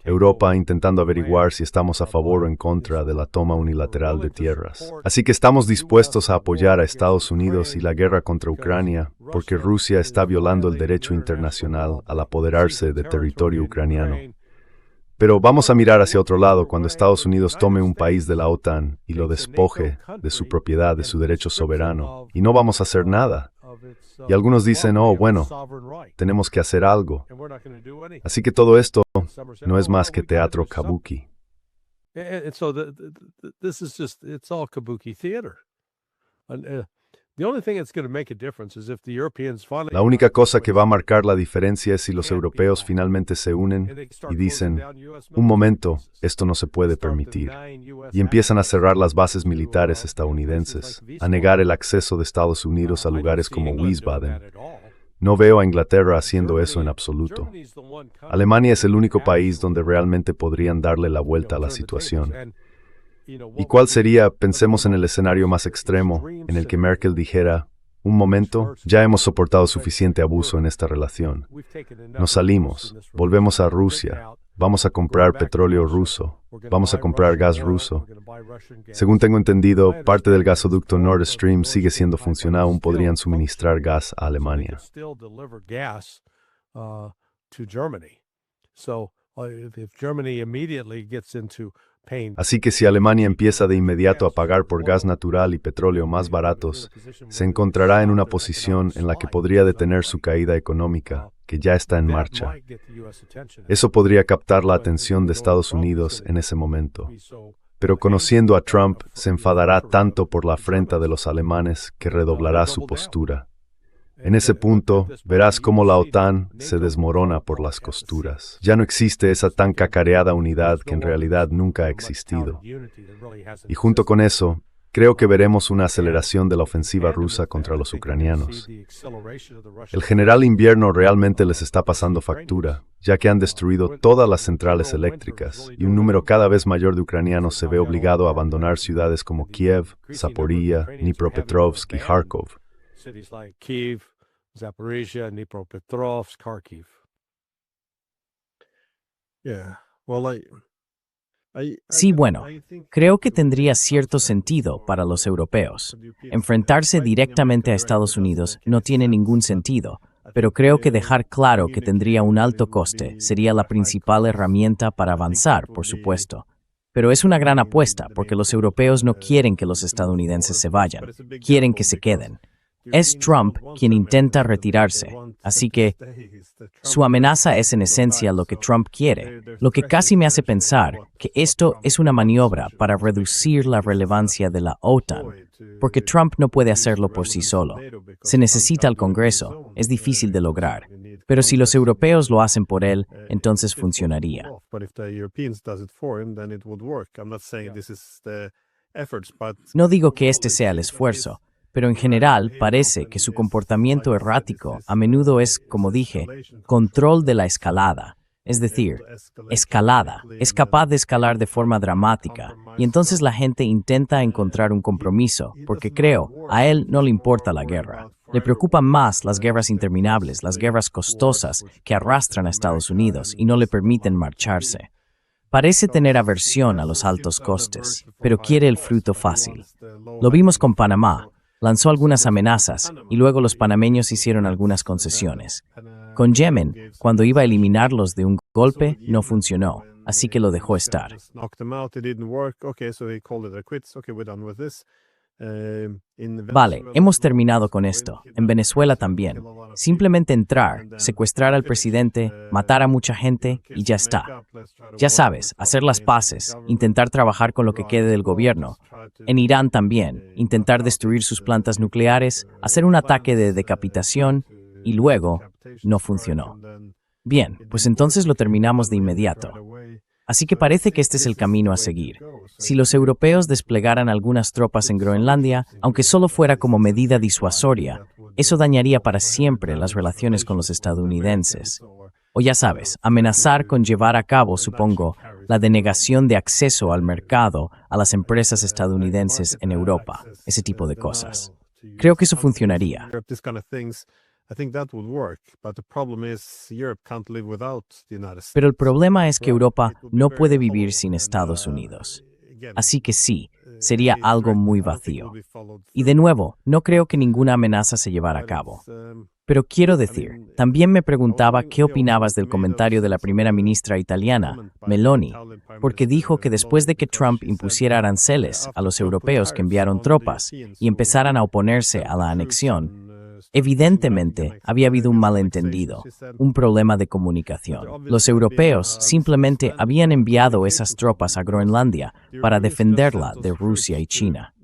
Europa intentando averiguar si estamos a favor o en contra de la toma unilateral de tierras. Así que estamos dispuestos a apoyar a Estados Unidos y la guerra contra Ucrania, porque Rusia está violando el derecho internacional al apoderarse de territorio ucraniano. Pero vamos a mirar hacia otro lado cuando Estados Unidos tome un país de la OTAN y lo despoje de su propiedad, de su derecho soberano, y no vamos a hacer nada. Y algunos dicen, oh, bueno, tenemos que hacer algo. Así que todo esto no es más que teatro kabuki. La única cosa que va a marcar la diferencia es si los europeos finalmente se unen y dicen, un momento, esto no se puede permitir, y empiezan a cerrar las bases militares estadounidenses, a negar el acceso de Estados Unidos a lugares como Wiesbaden. No veo a Inglaterra haciendo eso en absoluto. Alemania es el único país donde realmente podrían darle la vuelta a la situación. ¿Y cuál sería, pensemos en el escenario más extremo, en el que Merkel dijera, un momento, ya hemos soportado suficiente abuso en esta relación. Nos salimos, volvemos a Rusia, vamos a comprar petróleo ruso, vamos a comprar gas ruso. Según tengo entendido, parte del gasoducto Nord Stream sigue siendo funcional, aún podrían suministrar gas a Alemania. Así que si Alemania empieza de inmediato a pagar por gas natural y petróleo más baratos, se encontrará en una posición en la que podría detener su caída económica, que ya está en marcha. Eso podría captar la atención de Estados Unidos en ese momento. Pero conociendo a Trump, se enfadará tanto por la afrenta de los alemanes que redoblará su postura. En ese punto, verás cómo la OTAN se desmorona por las costuras. Ya no existe esa tan cacareada unidad que en realidad nunca ha existido. Y junto con eso, creo que veremos una aceleración de la ofensiva rusa contra los ucranianos. El general invierno realmente les está pasando factura, ya que han destruido todas las centrales eléctricas y un número cada vez mayor de ucranianos se ve obligado a abandonar ciudades como Kiev, Zaporizhia, Dnipropetrovsk y Kharkov. Cities like Kiev, Zaporizhia, Dnipropetrovsk, Kharkiv. Yeah. Well, Sí, bueno, creo que tendría cierto sentido para los europeos. Enfrentarse directamente a Estados Unidos no tiene ningún sentido, pero creo que dejar claro que tendría un alto coste sería la principal herramienta para avanzar, por supuesto. Pero es una gran apuesta porque los europeos no quieren que los estadounidenses se vayan, quieren que se queden. Es Trump quien intenta retirarse, así que su amenaza es en esencia lo que Trump quiere, lo que casi me hace pensar que esto es una maniobra para reducir la relevancia de la OTAN, porque Trump no puede hacerlo por sí solo. Se necesita el Congreso, es difícil de lograr, pero si los europeos lo hacen por él, entonces funcionaría. No digo que este sea el esfuerzo, pero en general parece que su comportamiento errático a menudo es, como dije, control de la escalada. Es decir, escalada. Es capaz de escalar de forma dramática, y entonces la gente intenta encontrar un compromiso, porque creo, a él no le importa la guerra. Le preocupan más las guerras interminables, las guerras costosas que arrastran a Estados Unidos y no le permiten marcharse. Parece tener aversión a los altos costes, pero quiere el fruto fácil. Lo vimos con Panamá. Lanzó algunas amenazas y luego los panameños hicieron algunas concesiones. Con Yemen, cuando iba a eliminarlos de un golpe, no funcionó, así que lo dejó estar. Vale, hemos terminado con esto. En Venezuela también. Simplemente entrar, secuestrar al presidente, matar a mucha gente y ya está. Ya sabes, hacer las paces, intentar trabajar con lo que quede del gobierno. En Irán también, intentar destruir sus plantas nucleares, hacer un ataque de decapitación y luego no funcionó. Bien, pues entonces lo terminamos de inmediato. Así que parece que este es el camino a seguir. Si los europeos desplegaran algunas tropas en Groenlandia, aunque solo fuera como medida disuasoria, eso dañaría para siempre las relaciones con los estadounidenses. O ya sabes, amenazar con llevar a cabo, supongo, la denegación de acceso al mercado a las empresas estadounidenses en Europa, ese tipo de cosas. Creo que eso funcionaría. Pero el problema es que Europa no puede vivir sin Estados Unidos. Así que sí, sería algo muy vacío. Y de nuevo, no creo que ninguna amenaza se llevara a cabo. Pero quiero decir, también me preguntaba qué opinabas del comentario de la primera ministra italiana, Meloni, porque dijo que después de que Trump impusiera aranceles a los europeos que enviaron tropas y empezaran a oponerse a la anexión, evidentemente había habido un malentendido, un problema de comunicación. Los europeos simplemente habían enviado esas tropas a Groenlandia para defenderla de Rusia y China.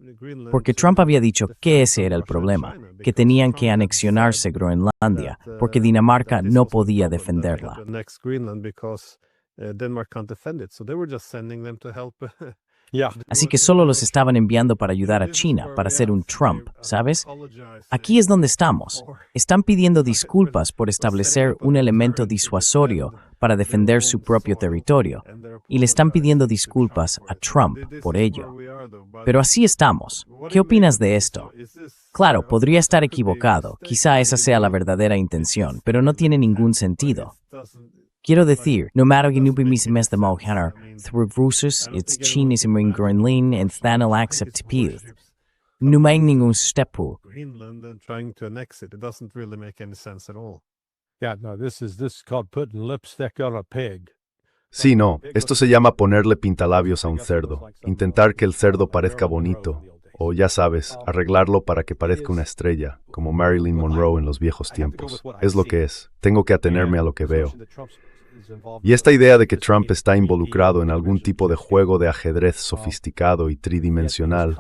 Porque Trump había dicho que ese era el problema, que tenían que anexionarse Groenlandia, porque Dinamarca no podía defenderla. Así que solo los estaban enviando para ayudar a China, para hacer un Trump, ¿sabes? Aquí es donde estamos. Están pidiendo disculpas por establecer un elemento disuasorio para defender su propio territorio, y le están pidiendo disculpas a Trump por ello. Pero así estamos. ¿Qué opinas de esto? Claro, podría estar equivocado, quizá esa sea la verdadera intención, pero no tiene ningún sentido. Quiero decir, no matter mis de Mohanar, through Rusus, it's chinism in Greenland and Thanal accept Pith. No hay ningún stepu. Yeah, no, this is called putting lipstick on a pig. Sí, no, esto se llama ponerle pintalabios a un cerdo, intentar que el cerdo parezca bonito, o ya sabes, arreglarlo para que parezca una estrella, como Marilyn Monroe en los viejos tiempos. Es lo que es, tengo que atenerme a lo que veo. Y esta idea de que Trump está involucrado en algún tipo de juego de ajedrez sofisticado y tridimensional,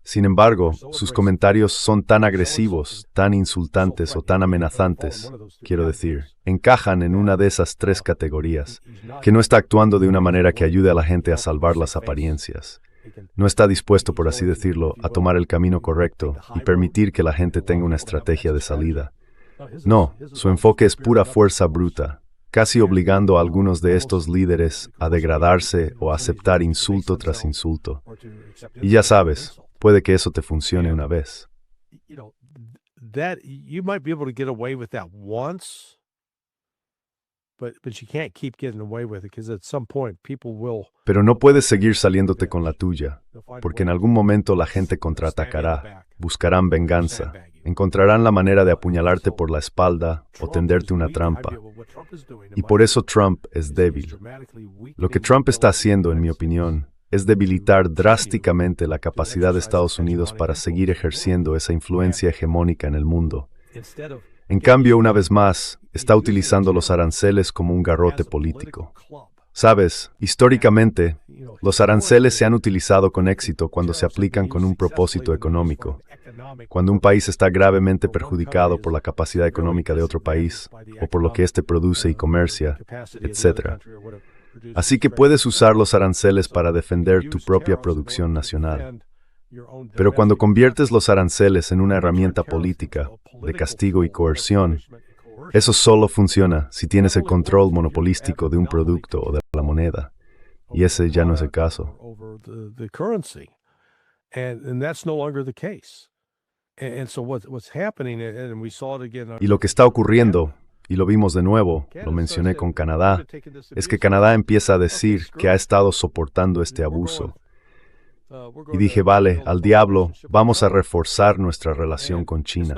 Sin embargo, sus comentarios son tan agresivos, tan insultantes o tan amenazantes, quiero decir, encajan en una de esas tres categorías, que no está actuando de una manera que ayude a la gente a salvar las apariencias. No está dispuesto, por así decirlo, a tomar el camino correcto y permitir que la gente tenga una estrategia de salida. No, su enfoque es pura fuerza bruta, casi obligando a algunos de estos líderes a degradarse o a aceptar insulto tras insulto. Y ya sabes, puede que eso te funcione una vez. That you might be able to get away with that once, but you can't keep getting away with it because at some point people will. Pero no puedes seguir saliéndote con la tuya, porque en algún momento la gente contraatacará, buscarán venganza, encontrarán la manera de apuñalarte por la espalda o tenderte una trampa. Y por eso Trump es débil. Lo que Trump está haciendo, en mi opinión, es debilitar drásticamente la capacidad de Estados Unidos para seguir ejerciendo esa influencia hegemónica en el mundo. En cambio, una vez más, está utilizando los aranceles como un garrote político. Sabes, históricamente, los aranceles se han utilizado con éxito cuando se aplican con un propósito económico, cuando un país está gravemente perjudicado por la capacidad económica de otro país, o por lo que éste produce y comercia, etc. Así que puedes usar los aranceles para defender tu propia producción nacional. Pero cuando conviertes los aranceles en una herramienta política, de castigo y coerción, eso solo funciona si tienes el control monopolístico de un producto o de la moneda. Y ese ya no es el caso. Y lo que está ocurriendo, y lo vimos de nuevo, lo mencioné con Canadá, es que Canadá empieza a decir que ha estado soportando este abuso. Y dije, vale, al diablo, vamos a reforzar nuestra relación con China.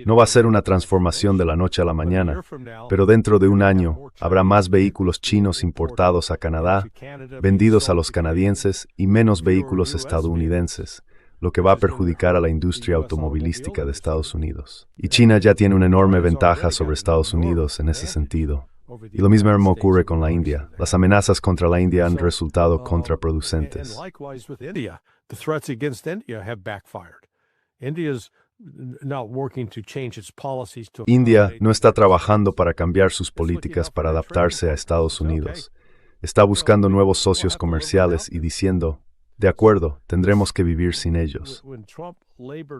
No va a ser una transformación de la noche a la mañana, pero dentro de un año habrá más vehículos chinos importados a Canadá, vendidos a los canadienses y menos vehículos estadounidenses, lo que va a perjudicar a la industria automovilística de Estados Unidos. Y China ya tiene una enorme ventaja sobre Estados Unidos en ese sentido. Y lo mismo ocurre con la India. Las amenazas contra la India han resultado contraproducentes. India no está trabajando para cambiar sus políticas para adaptarse a Estados Unidos. Está buscando nuevos socios comerciales y diciendo, de acuerdo, tendremos que vivir sin ellos.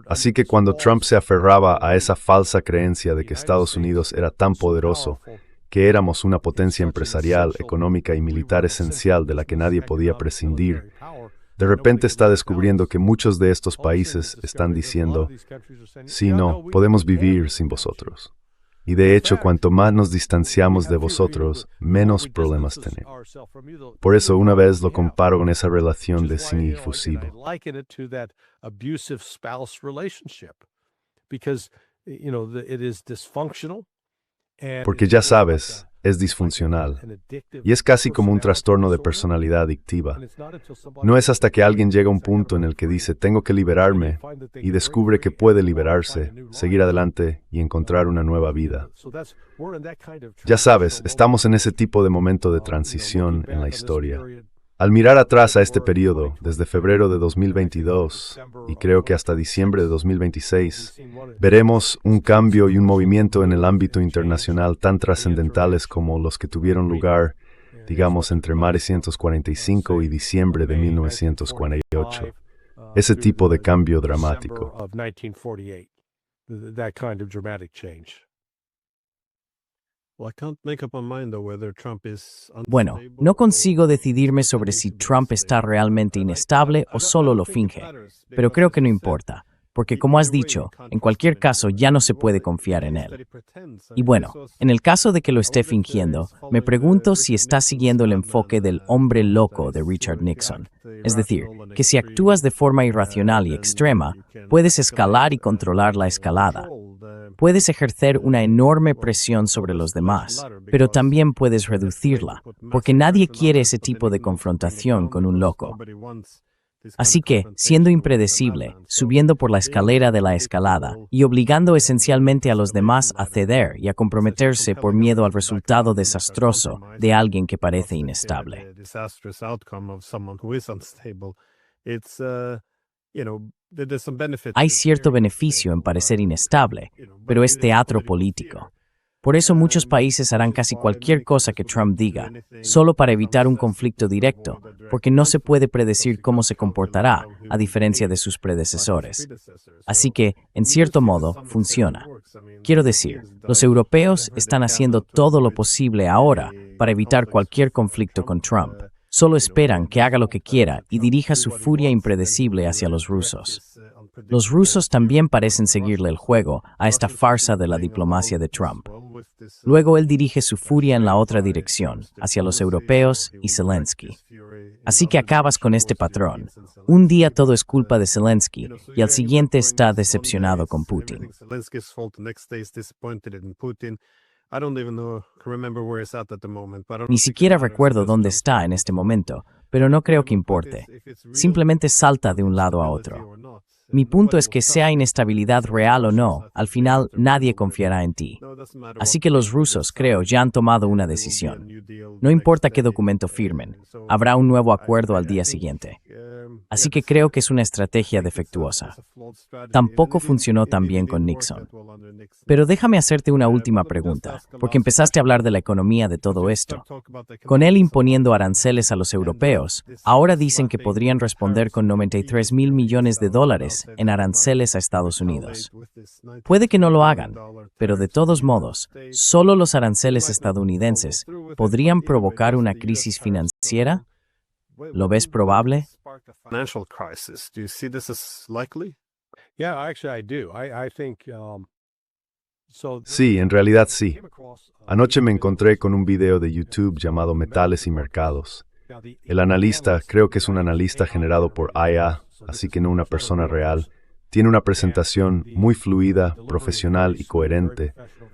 Así que cuando Trump se aferraba a esa falsa creencia de que Estados Unidos era tan poderoso, que éramos una potencia empresarial, económica y militar esencial de la que nadie podía prescindir, de repente está descubriendo que muchos de estos países están diciendo, sí, no, podemos vivir sin vosotros. Y de hecho, cuanto más nos distanciamos de vosotros, menos problemas tenemos. Por eso, una vez lo comparo con esa relación de sinifusivo. Porque ya sabes, es disfuncional. Y es casi como un trastorno de personalidad adictiva. No es hasta que alguien llega a un punto en el que dice, tengo que liberarme, y descubre que puede liberarse, seguir adelante y encontrar una nueva vida. Ya sabes, estamos en ese tipo de momento de transición en la historia. Al mirar atrás a este periodo, desde febrero de 2022, y creo que hasta diciembre de 2026, veremos un cambio y un movimiento en el ámbito internacional tan trascendentales como los que tuvieron lugar, digamos, entre 1945 y diciembre de 1948. Ese tipo de cambio dramático. Bueno, no consigo decidirme sobre si Trump está realmente inestable o solo lo finge, pero creo que no importa, porque como has dicho, en cualquier caso ya no se puede confiar en él. Y bueno, en el caso de que lo esté fingiendo, me pregunto si está siguiendo el enfoque del hombre loco de Richard Nixon. Es decir, que si actúas de forma irracional y extrema, puedes escalar y controlar la escalada. Puedes ejercer una enorme presión sobre los demás, pero también puedes reducirla, porque nadie quiere ese tipo de confrontación con un loco. Así que, siendo impredecible, subiendo por la escalera de la escalada y obligando esencialmente a los demás a ceder y a comprometerse por miedo al resultado desastroso de alguien que parece inestable. Hay cierto beneficio en parecer inestable, pero es teatro político. Por eso muchos países harán casi cualquier cosa que Trump diga, solo para evitar un conflicto directo, porque no se puede predecir cómo se comportará, a diferencia de sus predecesores. Así que, en cierto modo, funciona. Quiero decir, los europeos están haciendo todo lo posible ahora para evitar cualquier conflicto con Trump. Solo esperan que haga lo que quiera y dirija su furia impredecible hacia los rusos. Los rusos también parecen seguirle el juego a esta farsa de la diplomacia de Trump. Luego él dirige su furia en la otra dirección, hacia los europeos y Zelensky. Así que acabas con este patrón. Un día todo es culpa de Zelensky y al siguiente está decepcionado con Putin. Ni siquiera recuerdo dónde está en este momento, pero no creo que importe. Simplemente salta de un lado a otro. Mi punto es que sea inestabilidad real o no, al final nadie confiará en ti. Así que los rusos, creo, ya han tomado una decisión. No importa qué documento firmen, habrá un nuevo acuerdo al día siguiente. Así que creo que es una estrategia defectuosa. Tampoco funcionó tan bien con Nixon. Pero déjame hacerte una última pregunta, porque empezaste a hablar de la economía de todo esto. Con él imponiendo aranceles a los europeos, ahora dicen que podrían responder con $93,000 millones en aranceles a Estados Unidos. Puede que no lo hagan, pero de todos modos, solo los aranceles estadounidenses podrían provocar una crisis financiera. ¿Lo ves probable? Yeah, actually, I do. I think. Sí, en realidad sí. Anoche me encontré con un video de YouTube llamado Metales y Mercados. El analista, creo que es un analista generado por IA, así que no una persona real, tiene una presentación muy fluida, profesional y coherente,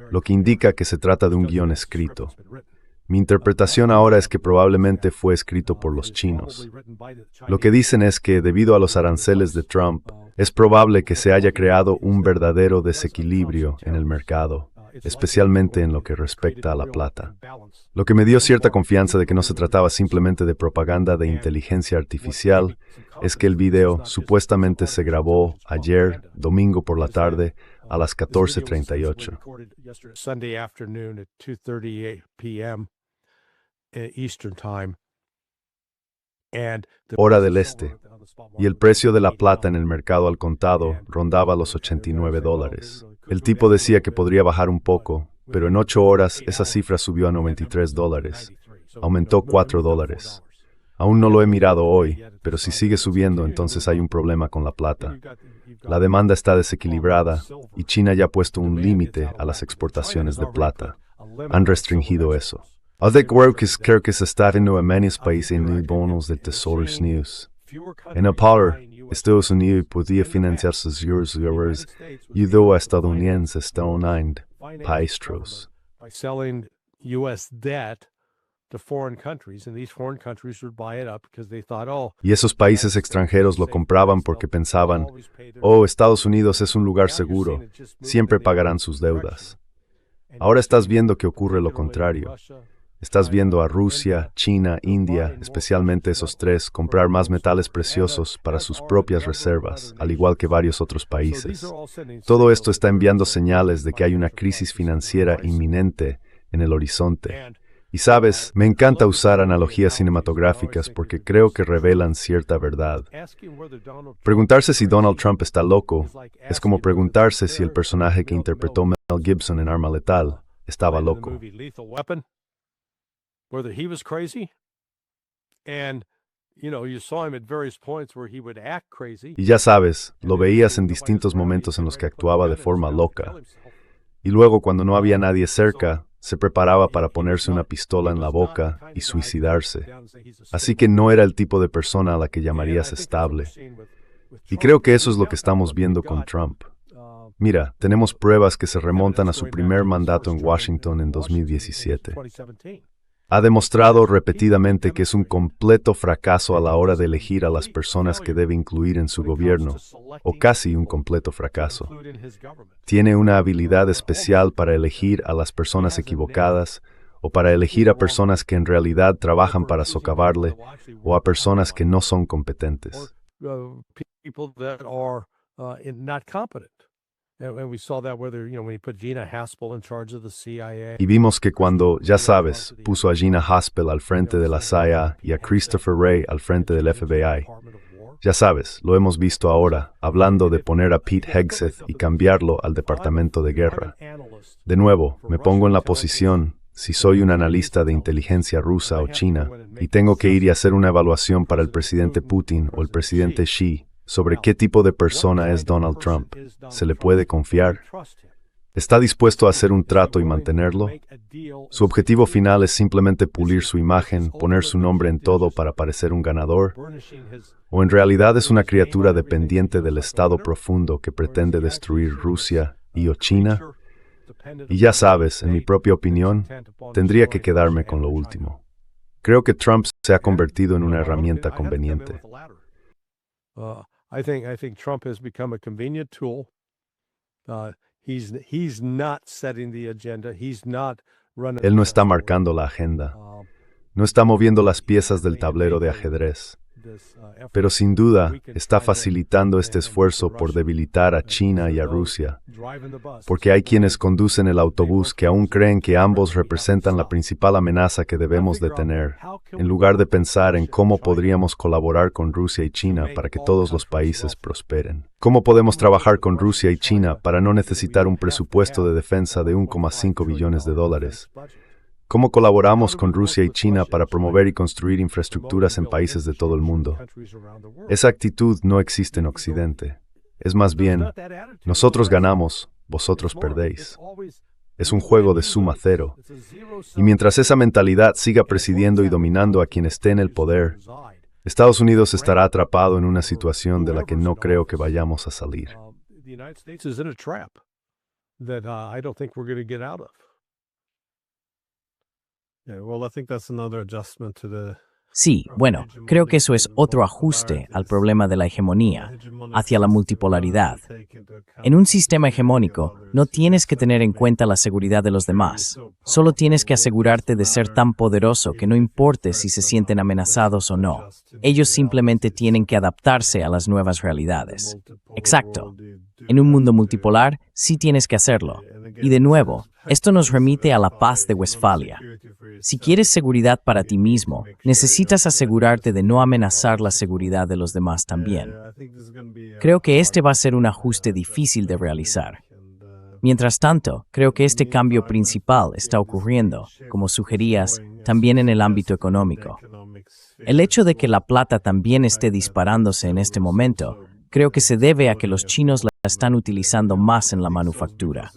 lo que indica que se trata de un guión escrito. Mi interpretación ahora es que probablemente fue escrito por los chinos. Lo que dicen es que, debido a los aranceles de Trump, es probable que se haya creado un verdadero desequilibrio en el mercado, especialmente en lo que respecta a la plata. Lo que me dio cierta confianza de que no se trataba simplemente de propaganda de inteligencia artificial es que el video supuestamente se grabó ayer, domingo por la tarde, a las 14:38. Sunday afternoon at 2:38 p.m. Eastern Time. Hora del este, y el precio de la plata en el mercado al contado rondaba los $89. El tipo decía que podría bajar un poco, pero en 8 horas esa cifra subió a $93. Aumentó $4. Aún no lo he mirado hoy, pero si sigue subiendo, entonces hay un problema con la plata. La demanda está desequilibrada y China ya ha puesto un límite a las exportaciones de plata. Han restringido eso. Creo que se está viendo en varios países en bonos del Tesoro News. En el par, Estados Unidos podía financiar sus euros ayudó a estadounidenses estadounidenses países. By selling U.S. debt to foreign countries, and these foreign countries would buy it up because they thought, Y esos países extranjeros lo compraban porque pensaban, Estados Unidos es un lugar seguro, siempre pagarán sus deudas. Ahora estás viendo que ocurre lo contrario. Estás viendo a Rusia, China, India, especialmente esos tres, comprar más metales preciosos para sus propias reservas, al igual que varios otros países. Todo esto está enviando señales de que hay una crisis financiera inminente en el horizonte. Y sabes, me encanta usar analogías cinematográficas porque creo que revelan cierta verdad. Preguntarse si Donald Trump está loco es como preguntarse si el personaje que interpretó Mel Gibson en Arma Letal estaba loco. Whether he was crazy, and you saw him at various points where he would act crazy. Y ya sabes, lo veías en distintos momentos en los que actuaba de forma loca. Y luego, cuando no había nadie cerca, se preparaba para ponerse una pistola en la boca y suicidarse. Así que no era el tipo de persona a la que llamarías estable. Y creo que eso es lo que estamos viendo con Trump. Mira, tenemos pruebas que se remontan a su primer mandato en Washington en 2017. Ha demostrado repetidamente que es un completo fracaso a la hora de elegir a las personas que debe incluir en su gobierno, o casi un completo fracaso. Tiene una habilidad especial para elegir a las personas equivocadas, o para elegir a personas que en realidad trabajan para socavarle, o a personas que no son competentes. people that are not competent. And we saw that whether, when he put Gina Haspel in charge of the CIA. Y vimos que cuando, ya sabes, puso a Gina Haspel al frente de la CIA y a Christopher Wray al frente del FBI. Ya sabes, lo hemos visto ahora, hablando de poner a Pete Hegseth y cambiarlo al Departamento de Guerra. De nuevo, me pongo en la posición, si soy un analista de inteligencia rusa o china, y tengo que ir y hacer una evaluación para el presidente Putin o el presidente Xi sobre qué tipo de persona es Donald Trump. ¿Se le puede confiar? ¿Está dispuesto a hacer un trato y mantenerlo? ¿Su objetivo final es simplemente pulir su imagen, poner su nombre en todo para parecer un ganador? ¿O en realidad es una criatura dependiente del Estado profundo que pretende destruir Rusia y o China? Y ya sabes, en mi propia opinión, tendría que quedarme con lo último. Creo que Trump se ha convertido en una herramienta conveniente. I think Trump has become a convenient tool. He's not setting the agenda. He's not running. Él no está marcando la agenda. No está moviendo las piezas del tablero de ajedrez. Pero sin duda está facilitando este esfuerzo por debilitar a China y a Rusia, porque hay quienes conducen el autobús que aún creen que ambos representan la principal amenaza que debemos detener, en lugar de pensar en cómo podríamos colaborar con Rusia y China para que todos los países prosperen. ¿Cómo podemos trabajar con Rusia y China para no necesitar un presupuesto de defensa de $1,5 billones? ¿Cómo colaboramos con Rusia y China para promover y construir infraestructuras en países de todo el mundo? Esa actitud no existe en Occidente. Es más bien, nosotros ganamos, vosotros perdéis. Es un juego de suma cero. Y mientras esa mentalidad siga presidiendo y dominando a quien esté en el poder, Estados Unidos estará atrapado en una situación de la que no creo que vayamos a salir. Sí, bueno, creo que eso es otro ajuste al problema de la hegemonía, hacia la multipolaridad. En un sistema hegemónico, no tienes que tener en cuenta la seguridad de los demás. Solo tienes que asegurarte de ser tan poderoso que no importe si se sienten amenazados o no. Ellos simplemente tienen que adaptarse a las nuevas realidades. Exacto. En un mundo multipolar, sí tienes que hacerlo. Y de nuevo, esto nos remite a la paz de Westfalia. Si quieres seguridad para ti mismo, necesitas asegurarte de no amenazar la seguridad de los demás también. Creo que este va a ser un ajuste difícil de realizar. Mientras tanto, creo que este cambio principal está ocurriendo, como sugerías, también en el ámbito económico. El hecho de que la plata también esté disparándose en este momento, creo que se debe a que los chinos la están utilizando más en la manufactura.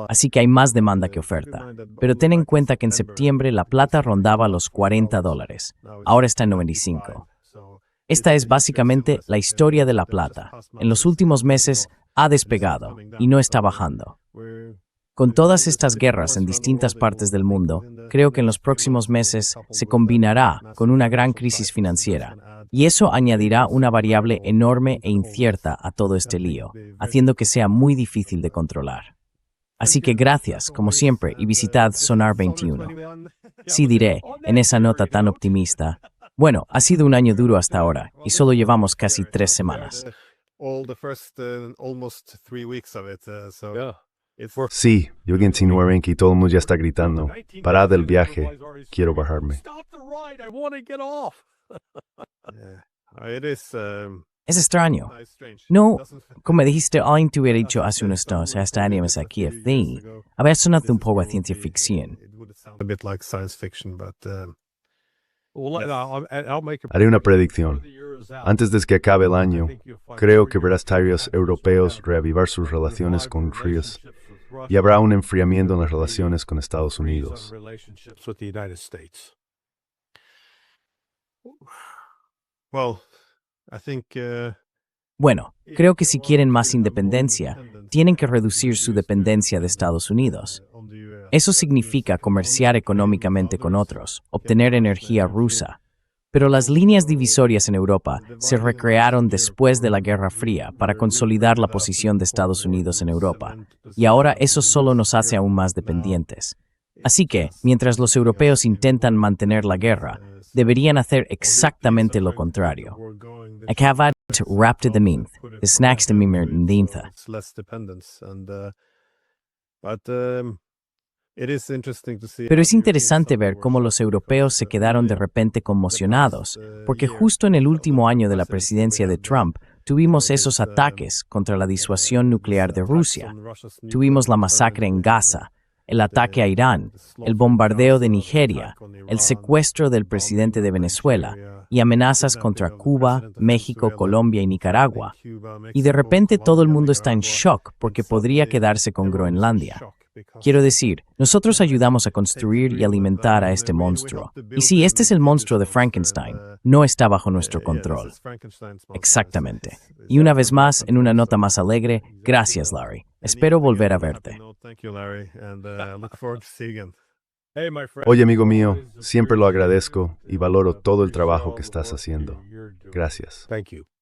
Así que hay más demanda que oferta. Pero ten en cuenta que en septiembre la plata rondaba los $40. Ahora está en 95. Esta es básicamente la historia de la plata. En los últimos meses ha despegado y no está bajando. Con todas estas guerras en distintas partes del mundo, creo que en los próximos meses se combinará con una gran crisis financiera, y eso añadirá una variable enorme e incierta a todo este lío, haciendo que sea muy difícil de controlar. Así que gracias, como siempre, y visitad Sonar 21. Sí diré, en esa nota tan optimista, bueno, ha sido un año duro hasta ahora, y solo llevamos casi 3 semanas. Sí, Yugin Sinuarenki y todo el mundo ya está gritando. Parad el viaje, quiero bajarme. Es extraño. No, como dijiste, alguien te hubiera dicho hace unos años, estaríamos aquí a fin. Había sonado un poco a ciencia ficción. Haré una predicción. Antes de que acabe el año, creo que verás tarios europeos reavivar sus relaciones con Rusia y habrá un enfriamiento en las relaciones con Estados Unidos. Bueno, creo que si quieren más independencia, tienen que reducir su dependencia de Estados Unidos. Eso significa comerciar económicamente con otros, obtener energía rusa. Pero las líneas divisorias en Europa se recrearon después de la Guerra Fría para consolidar la posición de Estados Unidos en Europa, y ahora eso solo nos hace aún más dependientes. Así que, mientras los europeos intentan mantener la guerra, deberían hacer exactamente lo contrario. Acabad rapte de minth, de snacks de mimer ndintha. Pero es interesante ver cómo los europeos se quedaron de repente conmocionados, porque justo en el último año de la presidencia de Trump tuvimos esos ataques contra la disuasión nuclear de Rusia. Tuvimos la masacre en Gaza, el ataque a Irán, el bombardeo de Nigeria, el secuestro del presidente de Venezuela y amenazas contra Cuba, México, Colombia y Nicaragua. Y de repente todo el mundo está en shock porque podría quedarse con Groenlandia. Quiero decir, nosotros ayudamos a construir y alimentar a este monstruo. Y sí, este es el monstruo de Frankenstein. No está bajo nuestro control. Exactamente. Y una vez más, en una nota más alegre, gracias, Larry. Espero volver a verte. Oye, amigo mío, siempre lo agradezco y valoro todo el trabajo que estás haciendo. Gracias. Thank you.